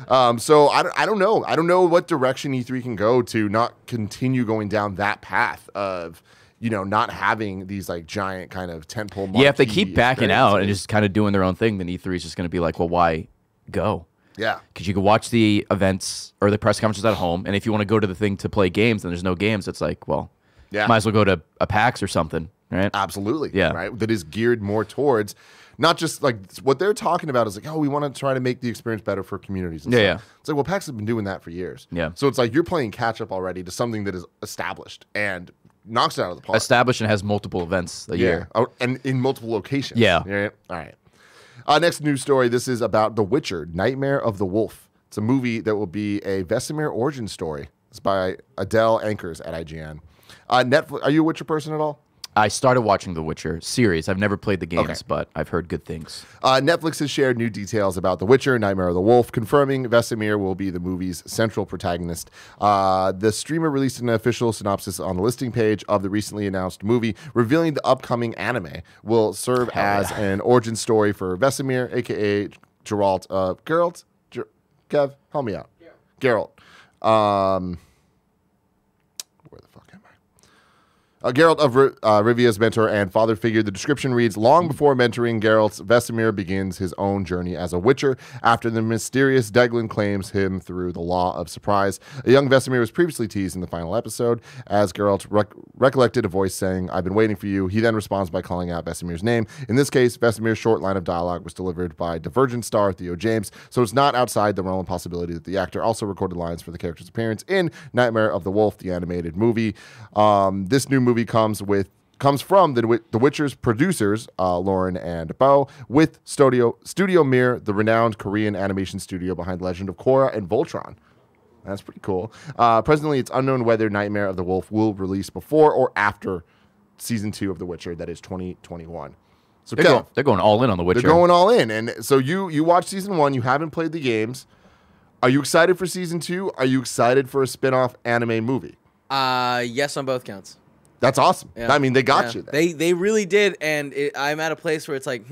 So I don't know. I don't know what direction E3 can go to not continue going down that path of, not having these like giant kind of tentpole. Yeah, if they keep backing out and just kind of doing their own thing, then E3 is just going to be like, well, why go? Yeah. Because you can watch the events or the press conferences at home, and if you want to go to the thing to play games and there's no games, it's like, well, might as well go to a PAX or something, right? Absolutely. Yeah. Right. That is geared more towards not just like what they're talking about is like, oh, we want to try to make the experience better for communities. And Yeah, stuff. It's like, well, PAX has been doing that for years. Yeah. So it's like you're playing catch up already to something that is established and knocks it out of the park. Established and has multiple events a year. Oh, and in multiple locations. Yeah. Right? All right. Next news story. This is about The Witcher, Nightmare of the Wolf. It's a movie that will be a Vesemir origin story. It's by Adele Ankers at IGN. Netflix. Are you a Witcher person at all? I started watching The Witcher series. I've never played the games, but I've heard good things. Netflix has shared new details about The Witcher, Nightmare of the Wolf, confirming Vesemir will be the movie's central protagonist. The streamer released an official synopsis on the listing page of the recently announced movie, revealing the upcoming anime will serve as an origin story for Vesemir, a.k.a. Geralt. Geralt? Kev, help me out. Geralt. Where the fuck am I? Geralt of Rivia's mentor and father figure. The description reads, long before mentoring Geralt, Vesemir begins his own journey as a Witcher after the mysterious Deglin claims him through the law of surprise. A young Vesemir was previously teased in the final episode as Geralt recollected a voice saying, I've been waiting for you. He then responds by calling out Vesemir's name. In this case, Vesemir's short line of dialogue was delivered by Divergent star Theo James, so it's not outside the realm of possibility that the actor also recorded lines for the character's appearance in Nightmare of the Wolf, the animated movie. This new movie comes from the Witcher's producers, Lauren and Bo, with Studio Mir, the renowned Korean animation studio behind Legend of Korra and Voltron. That's pretty cool. Presently, it's unknown whether Nightmare of the Wolf will release before or after season 2 of The Witcher, that is 2021. So They're going all in on The Witcher. They're going all in. And so you watched season 1, you haven't played the games. Are you excited for season 2? Are you excited for a spin-off anime movie? Yes on both counts. That's awesome. Yeah. I mean, they got you there. They really did, and I'm at a place where it's like,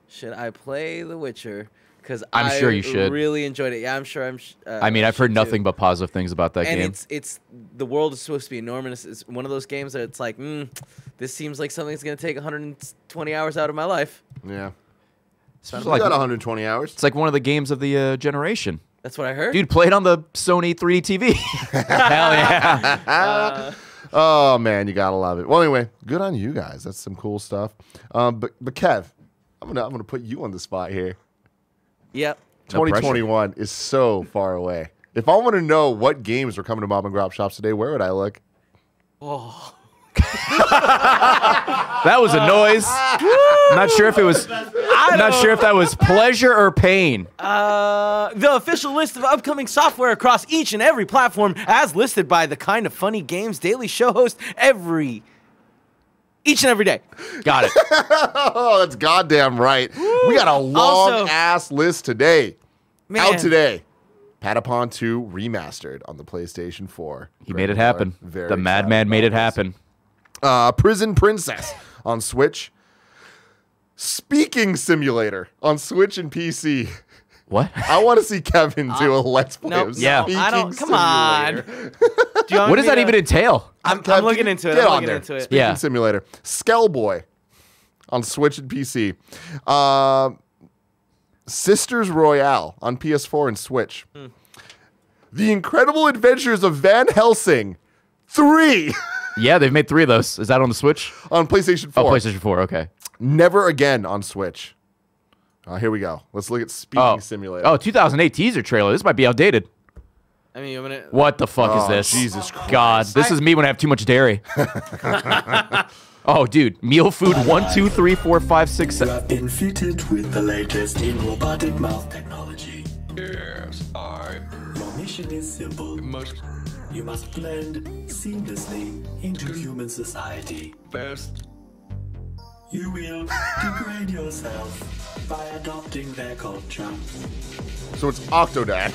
should I play The Witcher? Because I'm sure you should. Really enjoyed it. Yeah, I'm sure. I mean, I've heard nothing but positive things about that game. And it's the world is supposed to be enormous. It's one of those games that it's like, this seems like something that's gonna take 120 hours out of my life. Yeah. So you got 120 hours. It's like one of the games of the generation. That's what I heard. Dude, play it on the Sony 3 TV. Hell yeah. Oh man, you gotta love it. Well, anyway, good on you guys. That's some cool stuff. But Kev, I'm gonna put you on the spot here. Yep. 2021 is so far away. If I want to know what games are coming to mom and grop shops today, where would I look? Oh. That was a noise. I'm not sure if it was. I'm not sure if that was pleasure or pain. The official list of upcoming software across each and every platform, as listed by the Kind of Funny Games daily show host each and every day. Got it. Oh, that's goddamn right. We got a long ass list today. Man. Out today. Patapon 2 remastered on the PlayStation 4. He made it happen. The madman made it happen. Prison Princess on Switch. Speaking Simulator on Switch and PC. What? I want to see Kevin do a Let's Play Nope, of yeah. Speaking I don't. Come Simulator. on. What does that even entail? I'm Kev, looking into it. get I'm on looking there. into it. Speaking Yeah. Simulator. Skellboy on Switch and PC. Sisters Royale on PS4 and Switch. The Incredible Adventures of Van Helsing 3 Yeah, they've made 3 of those. Is that on the Switch? on PlayStation 4. Oh, PlayStation 4. Okay. Never Again on Switch. Here we go. Let's look at Speaking Simulator. Oh, 2008 teaser trailer. This might be outdated. I mean, I'm gonna. What the fuck is this? Jesus Christ. God, this is me when I have too much dairy. Oh, dude. Meal food 1, 2, 3, 4, 5, 6, 7. You have been fitted with the latest in robotic mouth technology. Yes, Your mission is simple. You must blend seamlessly into human society. best. You will degrade yourself by adopting their culture. So it's Octodad.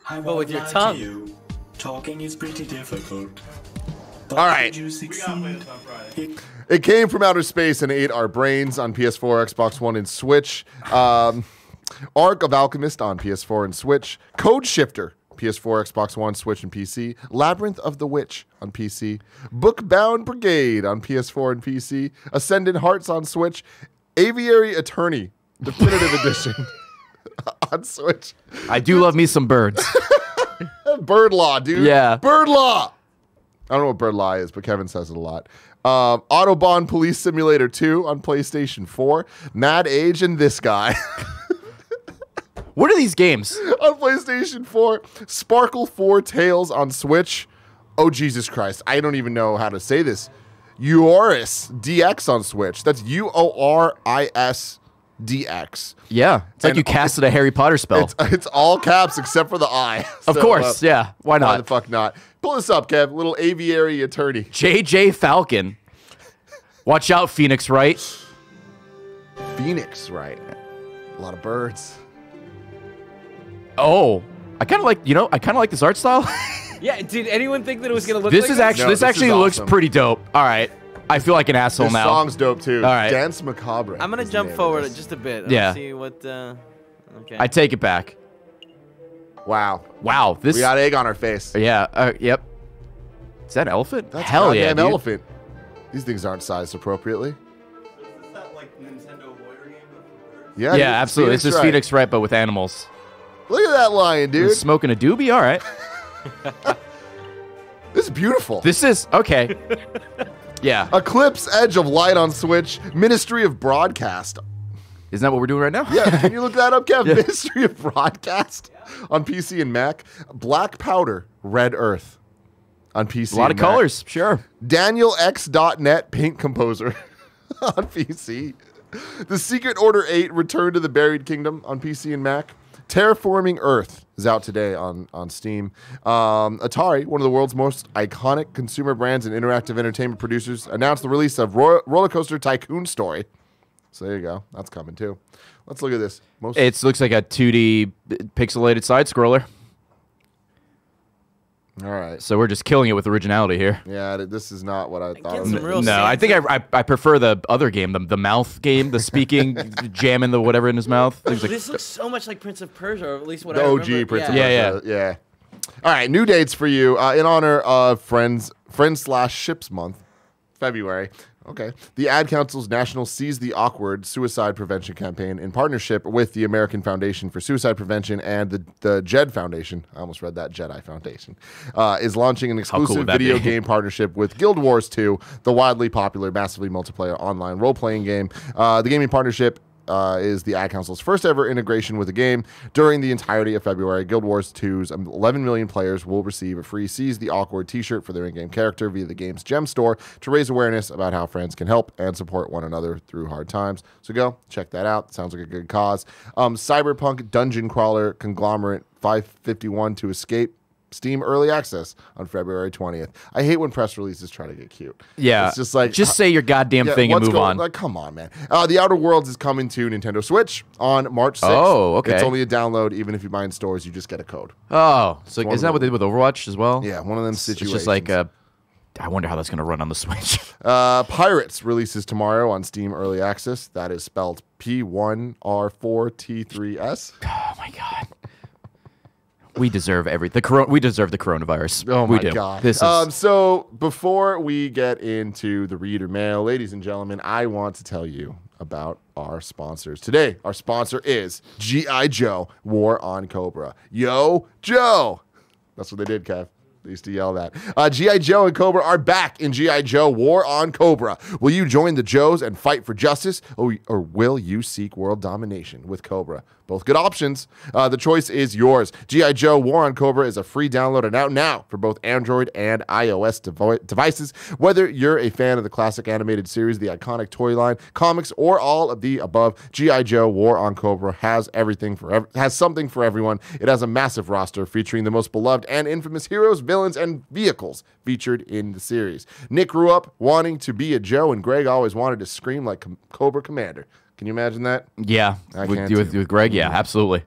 I But won't with your lie to tongue. you. Talking is pretty difficult. But All right. should you succeed, It came from outer space and ate our brains on PS4, Xbox One, and Switch. Arc of Alchemist on PS4 and Switch. Code Shifter, PS4, Xbox One, Switch, and PC. Labyrinth of the Witch on PC. Bookbound Brigade on PS4 and PC. Ascendant Hearts on Switch. Aviary Attorney, Definitive Edition on Switch. I do love me some birds. Bird Law, dude. Yeah. Bird Law. I don't know what Bird Law is, but Kevin says it a lot. Autobahn Police Simulator 2 on PlayStation 4. Mad Age and This Guy What are these games? on PlayStation 4. Sparkle 4 Tales on Switch. Oh, Jesus Christ. I don't even know how to say this. Uoris DX on Switch. That's Uoris DX. Yeah. It's like And you casted a Harry Potter spell. It's all caps except for the I. Of course. Yeah. Why Why the not? fuck not? Pull this up, Kev. Little aviary attorney. JJ Falcon. Watch out, Phoenix Wright. Phoenix, right? A lot of birds. Oh. I kind of like this art style. Yeah, did anyone think that it was gonna look This like is this? actually No, this this actually is looks awesome. pretty dope. All right. I feel like an asshole This now. song's dope too. All right. Dance Macabre. I'm gonna is the jump name of forward this. just a bit. Yeah. Let's see what. Okay. I take it back. Wow. Wow. This. We got egg on our face. Yeah. Yep. Is that an elephant? That's Hell yeah, goddamn dude. elephant. These things aren't sized appropriately. Yeah, Yeah, dude, absolutely. This is Wright. Phoenix Wright, but with animals. Look at that lion, dude. Smoking a doobie. All right. This is beautiful. This is okay. Yeah. Eclipse Edge of Light on Switch. Ministry of Broadcast. Isn't that what we're doing right now? Yeah, can you look that up, Kev? Ministry of Broadcast on PC and Mac. Black Powder, Red Earth on PC. A lot and of Mac. colors. Sure. DanielX.net Paint Composer on PC. The Secret Order 8 Return to the Buried Kingdom on PC and Mac. Terraforming Earth is out today on Steam. Atari, one of the world's most iconic consumer brands and interactive entertainment producers, announced the release of Roller Coaster Tycoon Story. So there you go. That's coming too. Let's look at this. It looks like a 2D pixelated side scroller. All right. So we're just killing it with originality here. Yeah, this is not what I thought. Get It some was. real No, I think I prefer the other game, the mouth game, the speaking, jamming the whatever in his mouth. Things like, This looks so much like Prince of Persia, or at least what The I OG remember. Prince of Yeah. Persia. Yeah. All right, new dates for you in honor of Friends/Ships Month, February. Okay. The Ad Council's National Seize the Awkward Suicide Prevention Campaign, in partnership with the American Foundation for Suicide Prevention and the JED Foundation, I almost read that, Jedi Foundation, is launching an cool exclusive would that video be? game partnership with Guild Wars 2, the widely popular, massively multiplayer online role-playing game. The gaming partnership is the Ad Council's first ever integration with a game. During the entirety of February, Guild Wars 2's 11 million players will receive a free Seize the Awkward t-shirt for their in-game character via the game's gem store to raise awareness about how friends can help and support one another through hard times. So go check that out. Sounds like a good cause. Cyberpunk Dungeon Crawler Conglomerate 551 to Escape. Steam Early Access on February 20th. I hate when press releases try to get cute. yeah. It's just like... just say your goddamn thing and what's move going- on. Like, come on, man. The Outer Worlds is coming to Nintendo Switch on March 6th. Oh, okay. It's only a download. Even if you buy in stores, you just get a code. Oh, so one isn't that of what they did with Overwatch as well? Yeah, one of them It's situations. just like, I wonder how that's going to run on the Switch. Pirates releases tomorrow on Steam Early Access. That is spelled P1R4T3S. Oh my god. We deserve we deserve the coronavirus. Oh we my do. god. This is So before we get into the reader mail, ladies and gentlemen, I want to tell you about our sponsors. Today, our sponsor is G.I. Joe War on Cobra. Yo, Joe. That's what they did, Kev. They used to yell that. G.I. Joe and Cobra are back in G.I. Joe War on Cobra. Will you join the Joes and fight for justice, or will you seek world domination with Cobra? Both good options. The choice is yours. G.I. Joe War on Cobra is a free download and out now for both Android and iOS devices. Whether you're a fan of the classic animated series, the iconic toy line, comics, or all of the above, G.I. Joe War on Cobra has something for everyone. It has a massive roster featuring the most beloved and infamous heroes, villains, and vehicles featured in the series. Nick grew up wanting to be a Joe, and Greg always wanted to scream like Cobra Commander. Can you imagine that? Yeah, with Greg, yeah, absolutely.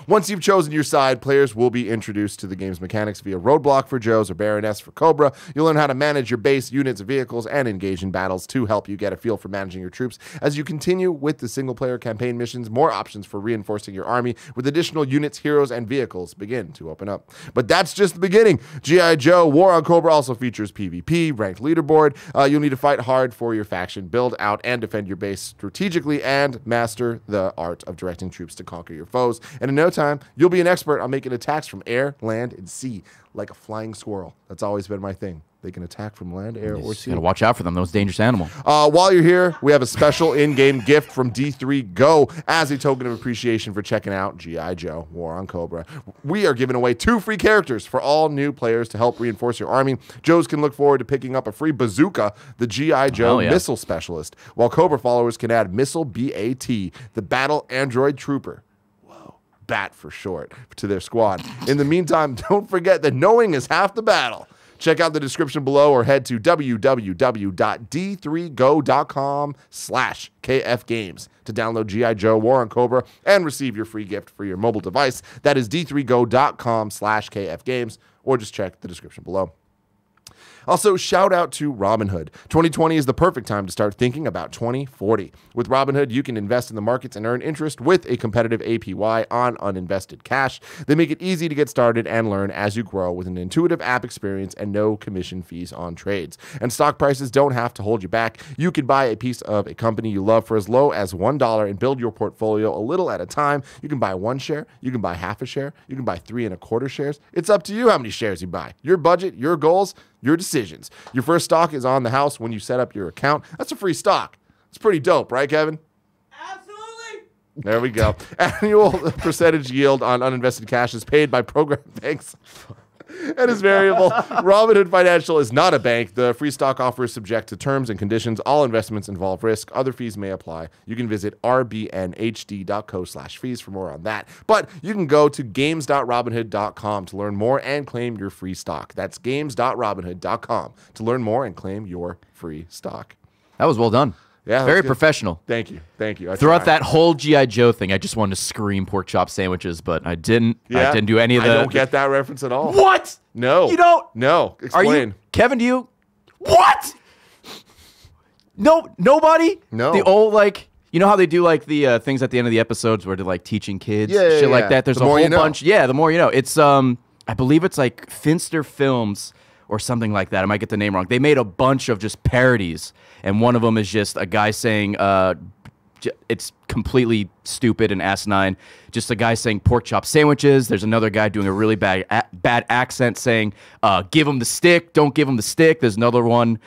Once you've chosen your side, players will be introduced to the game's mechanics via Roadblock for Joes or Baroness for Cobra. You'll learn how to manage your base, units, vehicles, and engage in battles to help you get a feel for managing your troops. As you continue with the single-player campaign missions, more options for reinforcing your army with additional units, heroes, and vehicles begin to open up. But that's just the beginning. G.I. Joe War on Cobra also features PvP, ranked leaderboard. You'll need to fight hard for your faction, build out and defend your base strategically, and master the art of directing troops to conquer your foes. And in no time, you'll be an expert on making attacks from air, land, and sea, like a flying squirrel. That's always been my thing. They can attack from land, air, or sea. Gotta watch out for them, those dangerous animals. While you're here, we have a special in-game gift from D3 Go as a token of appreciation for checking out G.I. Joe War on Cobra. We are giving away 2 free characters for all new players to help reinforce your army. Joes can look forward to picking up a free bazooka, the G.I. Joe Missile Specialist, while Cobra followers can add Missile BAT, the Battle Android Trooper. BAT for short, to their squad. In the meantime, don't forget that knowing is half the battle. Check out the description below or head to www.d3go.com/KFgames to download G.I. Joe War on Cobra and receive your free gift for your mobile device. That is d3go.com/KFgames, or just check the description below. Also, shout out to Robinhood. 2020 is the perfect time to start thinking about 2040. With Robinhood, you can invest in the markets and earn interest with a competitive APY on uninvested cash. They make it easy to get started and learn as you grow with an intuitive app experience and no commission fees on trades. And stock prices don't have to hold you back. You can buy a piece of a company you love for as low as $1 and build your portfolio a little at a time. You can buy 1 share, you can buy half a share, you can buy 3 1/4 shares. It's up to you how many shares you buy. Your budget, your goals, your decisions. Your first stock is on the house when you set up your account. That's a free stock. It's pretty dope, right, Kevin? Absolutely. There we go. Annual percentage yield on uninvested cash is paid by program banks and is variable. Robinhood Financial is not a bank. The free stock offer is subject to terms and conditions. All investments involve risk. Other fees may apply. You can visit rbnhd.co/fees for more on that. But you can go to games.robinhood.com to learn more and claim your free stock. That's games.robinhood.com to learn more and claim your free stock. That was well done. Yeah, very professional. Thank you. Thank you. Throughout that whole G.I. Joe thing, I just wanted to scream pork chop sandwiches, but I didn't. Yeah. I didn't do any of the... I don't get that reference at all. What? No. You don't? No. Explain. Are you... Kevin, do you... What? No, nobody? No. The old, like... You know how they do, like, the things at the end of the episodes where they're, like, teaching kids? Shit like that? There's a whole bunch... Yeah, the more you know. It's, I believe it's, like, Finster Films or something like that. I might get the name wrong. They made a bunch of just parodies, and one of them is just a guy saying, it's completely stupid and asinine, just a guy saying pork chop sandwiches. There's another guy doing a really bad accent saying, give him the stick, don't give him the stick. There's another one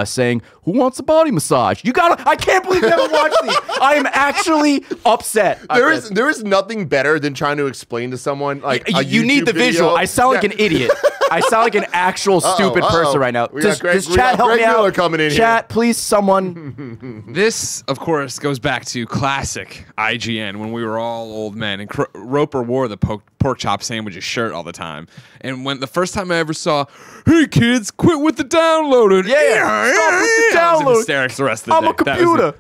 saying, who wants a body massage? I can't believe you haven't watched these. I am actually upset. There is nothing better than trying to explain to someone, like, you need the visual. I sound like an idiot. I sound like an actual stupid person right now. Does chat help me out? Coming in chat, here. Please, someone. This, of course, goes back to classic IGN when we were all old men, and Roper wore the pork chop sandwiches shirt all the time. And when the first time I ever saw, hey kids, quit with the downloading. Yeah, stop with the download. Hysterics the rest of the day. I'm a computer.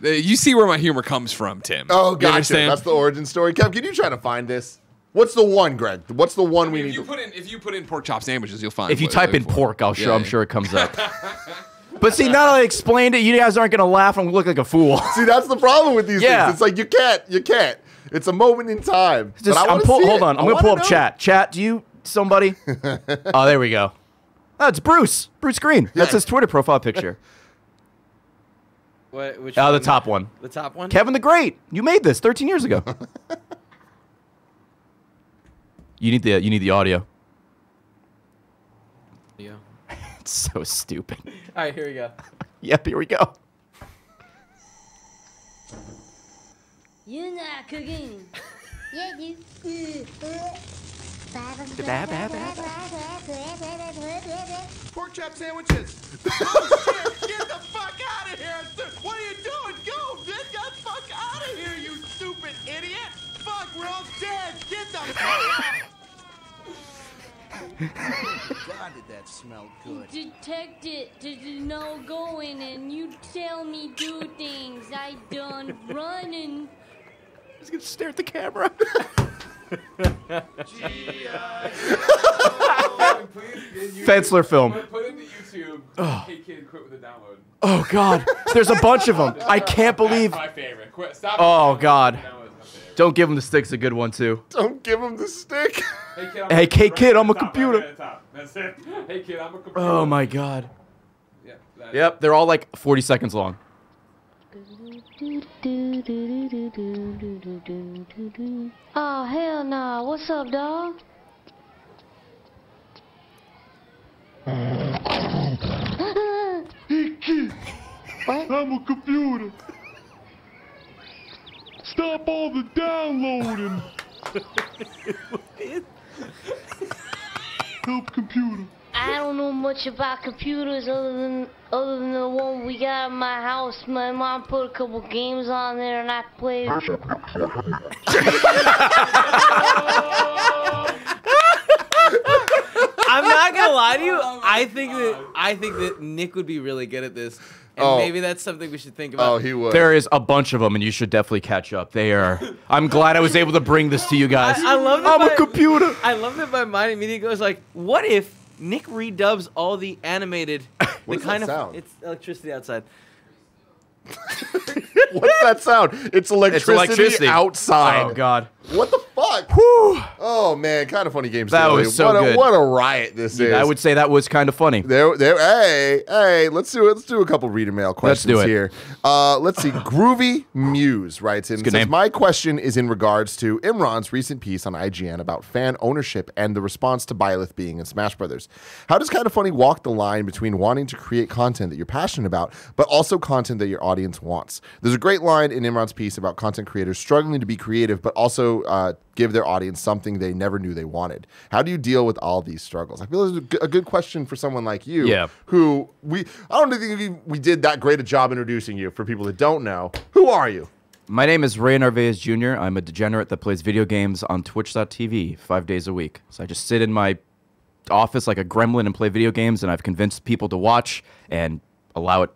You see where my humor comes from, Tim. Oh, gotcha. That's the origin story. Kev, can you try to find this? What's the one, Greg? What's the one we need? If you put in pork chop sandwiches, you'll find. If you type in pork, I'm sure it comes up. But see, now that I explained it, you guys aren't gonna laugh and look like a fool. See, that's the problem with these things. It's like you can't. It's a moment in time. Hold on, I'm gonna pull up chat. Chat, do you somebody? Oh, there we go. Oh, it's Bruce. Bruce Green. That's his Twitter profile picture. Which the top one. The top one. Kevin the Great. You made this 13 years ago. You need the audio. Yeah. It's so stupid. All right, here we go. Yep, here we go. You're not cooking. Yeah, you. Pork chop sandwiches. Oh shit! Get the fuck out of here! What are you doing? Go! Get the fuck out of here, you stupid idiot! Fuck, we're all dead! Get the fuck out! God, did that smell good? Detective, did you know going and you tell me do things I done running. He's gonna stare at the camera. Fensler film. Put into YouTube. Hey kid, quit with the download. Oh God, there's a bunch of them. I can't believe. That's my favorite. Quit. Stop. Oh God. Download's my favorite. Don't give him the stick's a good one too. Don't give him the stick. Hey kid, I'm a Top, computer. right at the top. That's it. Hey kid, I'm a computer. Oh my God. Yeah, Yep, they're all like 40 seconds long. Oh, hell nah. What's up, dog? What? I'm a computer. Stop all the downloading. Help computer. I don't know much about computers other than the one we got in my house. My mom put a couple games on there and I played. I'm not gonna lie to you. I think that Nick would be really good at this, and maybe that's something we should think about. Oh, he would. There is a bunch of them, and you should definitely catch up. They are. I'm glad I was able to bring this to you guys. I love that. I'm a computer. I love that my mind immediately goes like, what if Nick redubs all the animated? What does that sound? It's electricity outside. What's that sound? It's electricity outside. Oh God. What the fuck? Whew. Oh man, kind of funny games. That daily. was so good. What a riot this is. I would say that was kind of funny. Hey, let's do a couple reader mail questions do it. here. Let's see. GroovyMuse writes in. Good Says, name. my question is in regards to Imran's recent piece on IGN about fan ownership and the response to Byleth being in Smash Brothers. How does Kind of Funny walk the line between wanting to create content that you're passionate about, but also content that your audience wants? There's a great line in Imran's piece about content creators struggling to be creative, but also give their audience something they never knew they wanted. How do you deal with all these struggles? I feel it's a good question for someone like you, who I don't think we did that great a job introducing you. For people that don't know, who are you? My name is Narvaez Jr. I'm a degenerate that plays video games on Twitch.tv 5 days a week. So I just sit in my office like a gremlin and play video games, and I've convinced people to watch and allow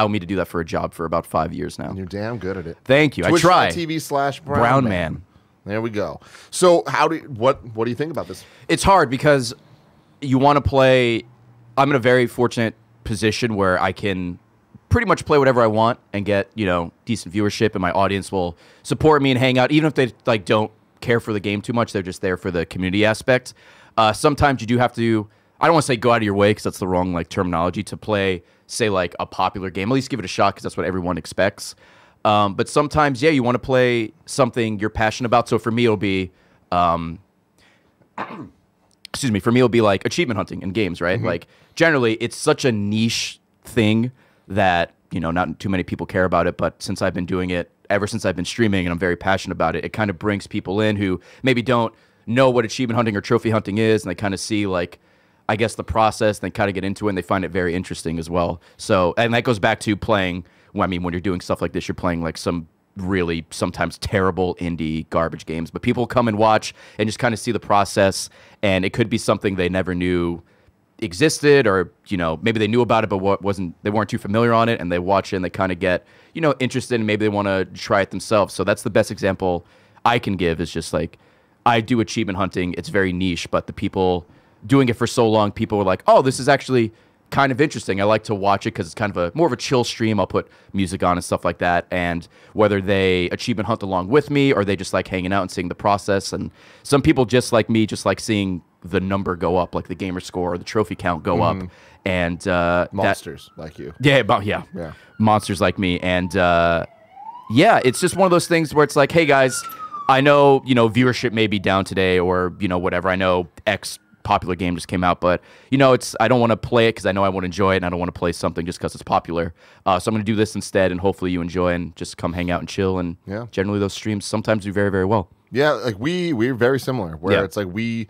me to do that for a job for about 5 years now. And you're damn good at it. Thank you. I try. Twitch.tv/Brown Man. There we go. So what do you think about this? It's hard because you want to play. I'm in a very fortunate position where I can pretty much play whatever I want and get, decent viewership, and my audience will support me and hang out, even if they don't care for the game too much. They're just there for the community aspect. Sometimes you do have to. I don't want to say go out of your way because that's the wrong terminology to play, say like a popular game. At least give it a shot because that's what everyone expects. But sometimes, you want to play something you're passionate about. So for me, it'll be, excuse me, for me, it'll be like achievement hunting in games, right? Like generally, it's such a niche thing that, not too many people care about it. But since I've been doing it ever since I've been streaming and I'm very passionate about it, it kind of brings people in who maybe don't know what achievement hunting or trophy hunting is. And they kind of see I guess the process, and they kind of get into it and they find it very interesting as well. So, and that goes back to playing. When you're doing stuff like this, you're playing like some really sometimes terrible indie garbage games, but people come and watch and just kind of see the process, and it could be something they never knew existed, or maybe they knew about it but they weren't too familiar on it, and they watch it and they kind of get interested, and maybe they want to try it themselves. So that's the best example I can give, is just like I do achievement hunting. It's very niche, but the people doing it for so long, people were like, oh, this is actually kind of interesting. I like to watch it because it's kind of more of a chill stream. I'll put music on and stuff like that. And whether they achievement hunt along with me or they just like hanging out and seeing the process. And some people just like me, just like seeing the number go up, like the gamer score or the trophy count go up. And monsters like you. Yeah. Monsters like me. And it's just one of those things where it's like, hey guys, I know, viewership may be down today, or, whatever. I know X popular game just came out, but I don't want to play it because I know I won't enjoy it, and I don't want to play something just because it's popular. So I'm going to do this instead, and hopefully you enjoy and just come hang out and chill. And generally those streams sometimes do very, very well. Yeah, like we're very similar, where it's like we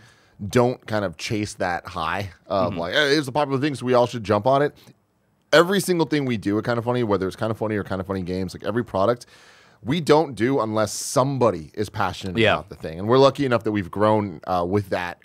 don't kind of chase that high of like, hey, it's a popular thing, so we all should jump on it. Every single thing we do at Kind of Funny, whether it's Kind of Funny or Kind of Funny Games, like every product, we don't do unless somebody is passionate about the thing. And we're lucky enough that we've grown with that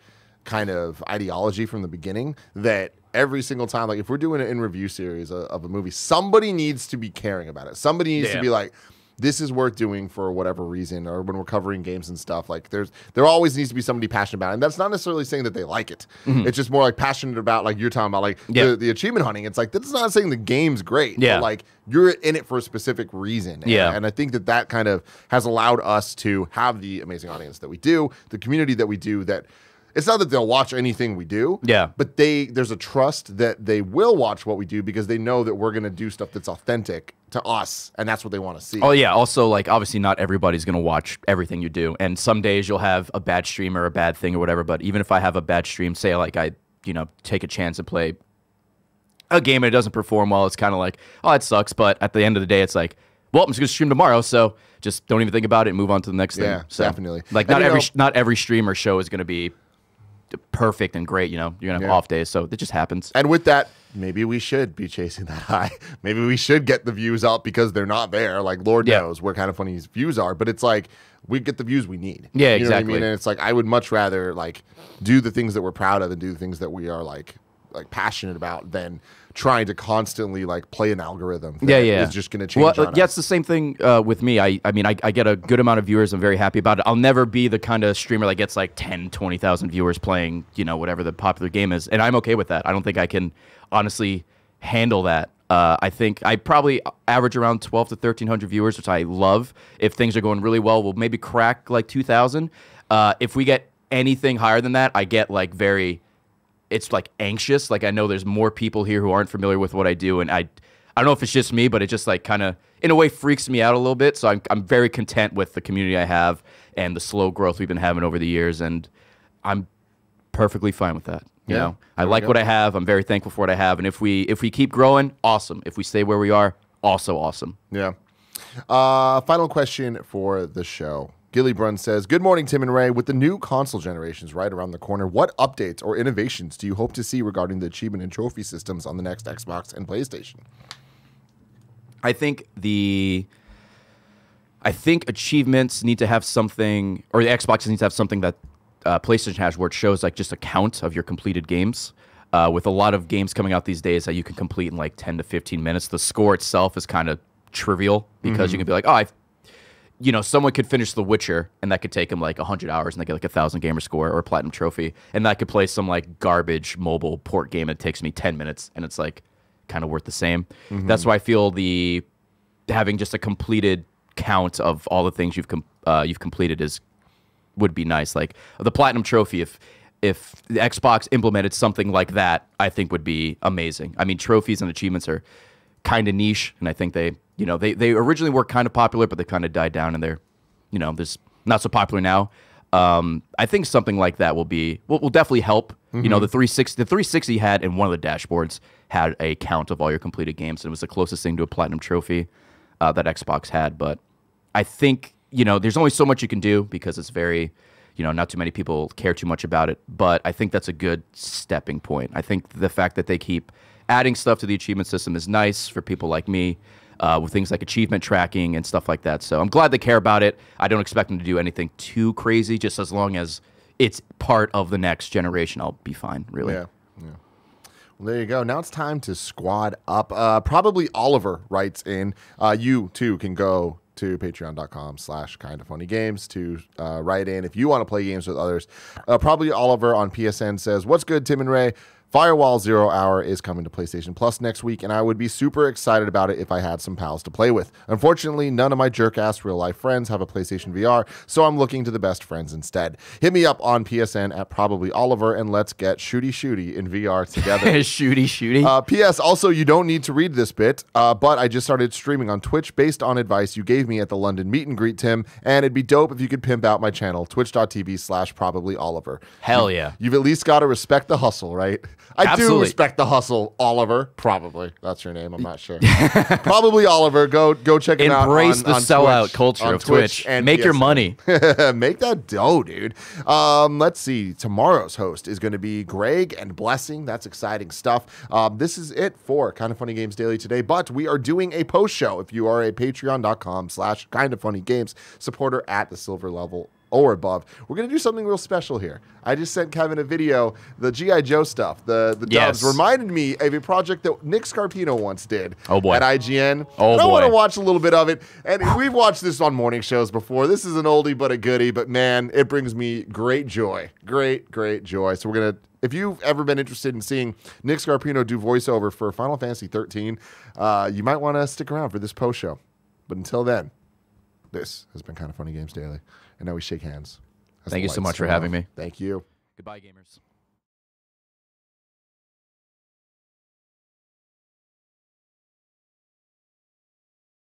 kind of ideology from the beginning, that every single time, like if we're doing an in-review series of a movie, somebody needs to be caring about it. Somebody needs to be like, this is worth doing for whatever reason, or when we're covering games and stuff, like there always needs to be somebody passionate about it. And that's not necessarily saying that they like it. It's just more like passionate about, like you're talking about, like the achievement hunting. It's like, that's not saying the game's great. But like you're in it for a specific reason. And I think that kind of has allowed us to have the amazing audience that we do, the community that we do, that it's not that they'll watch anything we do, but there's a trust that they will watch what we do because they know that we're going to do stuff that's authentic to us, and that's what they want to see. Oh, yeah. Also, like, obviously not everybody's going to watch everything you do, and some days you'll have a bad stream or a bad thing or whatever, but even if I have a bad stream, say, like, I, take a chance and play a game and it doesn't perform well, it's kind of like, oh, it sucks, but at the end of the day, it's like, well, I'm just going to stream tomorrow, so just don't even think about it and move on to the next thing. Yeah, so, definitely. Like, not every stream or show is going to be perfect and great, you're gonna have off days, so it just happens. And with that, maybe we should be chasing that high. Maybe we should get the views up because they're not there. Like, Lord knows where Kind of Funny's views are, but it's like we get the views we need. Yeah, you know exactly. what I mean? And it's like I would much rather like do the things that we're proud of and do the things that we are like passionate about than trying to constantly like play an algorithm that is just going to change. Well, it's the same thing with me. I mean, I get a good amount of viewers. I'm very happy about it. I'll never be the kind of streamer that gets like 10, 20,000 viewers playing, whatever the popular game is. And I'm okay with that. I don't think I can honestly handle that. I think I probably average around 12 to 1,300 viewers, which I love. If things are going really well, we'll maybe crack like 2,000. If we get anything higher than that, I get like it's like anxious. Like I know there's more people here who aren't familiar with what I do, and I don't know if it's just me, but it just like kind of in a way freaks me out a little bit. So I'm very content with the community I have and the slow growth we've been having over the years, and I'm perfectly fine with that. You know, I like what I have. I'm very thankful for what I have, and if we keep growing, awesome. If we stay where we are, also awesome. Yeah. Final question for the show. Gillybruns says, good morning, Tim and Ray. With the new console generations right around the corner, what updates or innovations do you hope to see regarding the achievement and trophy systems on the next Xbox and PlayStation? I think achievements need to have something, or the Xbox needs to have something that PlayStation has, where it shows like just a count of your completed games. With a lot of games coming out these days that you can complete in like 10 to 15 minutes, the score itself is kind of trivial because you can be like, oh, someone could finish The Witcher, and that could take them like 100 hours, and they get like 1,000 gamer score or a platinum trophy, and that could play some like garbage mobile port game that takes me 10 minutes, and it's like kind of worth the same. That's why I feel having just a completed count of all the things you've completed would be nice. Like the platinum trophy, if the Xbox implemented something like that, I think would be amazing. I mean, trophies and achievements are kind of niche, and I think they originally were kind of popular, but they kind of died down, and they're there's not so popular now. I think something like that will definitely help. The 360 had, in one of the dashboards, had a count of all your completed games, and it was the closest thing to a platinum trophy that Xbox had. But I think there's only so much you can do because it's very not too many people care too much about it. But I think that's a good stepping point. I think the fact that they keep adding stuff to the achievement system is nice for people like me, with things like achievement tracking and stuff like that. So I'm glad they care about it. I don't expect them to do anything too crazy, just as long as it's part of the next generation, I'll be fine, really. Yeah. Well, there you go. Now it's time to squad up. Probably Oliver writes in, you too can go to patreon.com/kindoffunnygames to write in if you want to play games with others. Probably Oliver on PSN says, what's good, Tim and Ray? Firewall Zero Hour is coming to PlayStation Plus next week, and I would be super excited about it if I had some pals to play with. Unfortunately, none of my jerk-ass real-life friends have a PlayStation VR, so I'm looking to the best friends instead. Hit me up on PSN at Probablyoliver, and let's get shooty in VR together. shooty. P.S. Also, you don't need to read this bit, but I just started streaming on Twitch based on advice you gave me at the London meet and greet, Tim, and it'd be dope if you could pimp out my channel, twitch.tv/Probablyoliver. Hell yeah. You've at least got to respect the hustle, right? I do Absolutely. respect the hustle, Oliver. Probably. That's your name. I'm not sure. Probably Oliver. Go check him out. Embrace the on sellout Twitch, culture on of Twitch. and Make your PSN. money. Make that dough, dude. Let's see. Tomorrow's host is going to be Greg and Blessing. That's exciting stuff. This is it for Kind of Funny Games Daily today, but we are doing a post show. If you are a patreon.com/kindoffunnygames supporter at the silver level or above, we're going to do something real special here. I just sent Kevin a video. The G.I. Joe stuff, the Yes. dubs, reminded me of a project that Nick Scarpino once did Oh, boy. at IGN. Oh, and I want to boy. watch a little bit of it. And we've watched this on morning shows before. This is an oldie but a goodie, but man, it brings me great joy. Great joy. So we're going to, if you've ever been interested in seeing Nick Scarpino do voiceover for Final Fantasy 13, you might want to stick around for this post show. But until then, this has been Kind of Funny Games Daily. And now we shake hands. as Thank the you so lights much for turn having off. me. Thank you. Goodbye, gamers.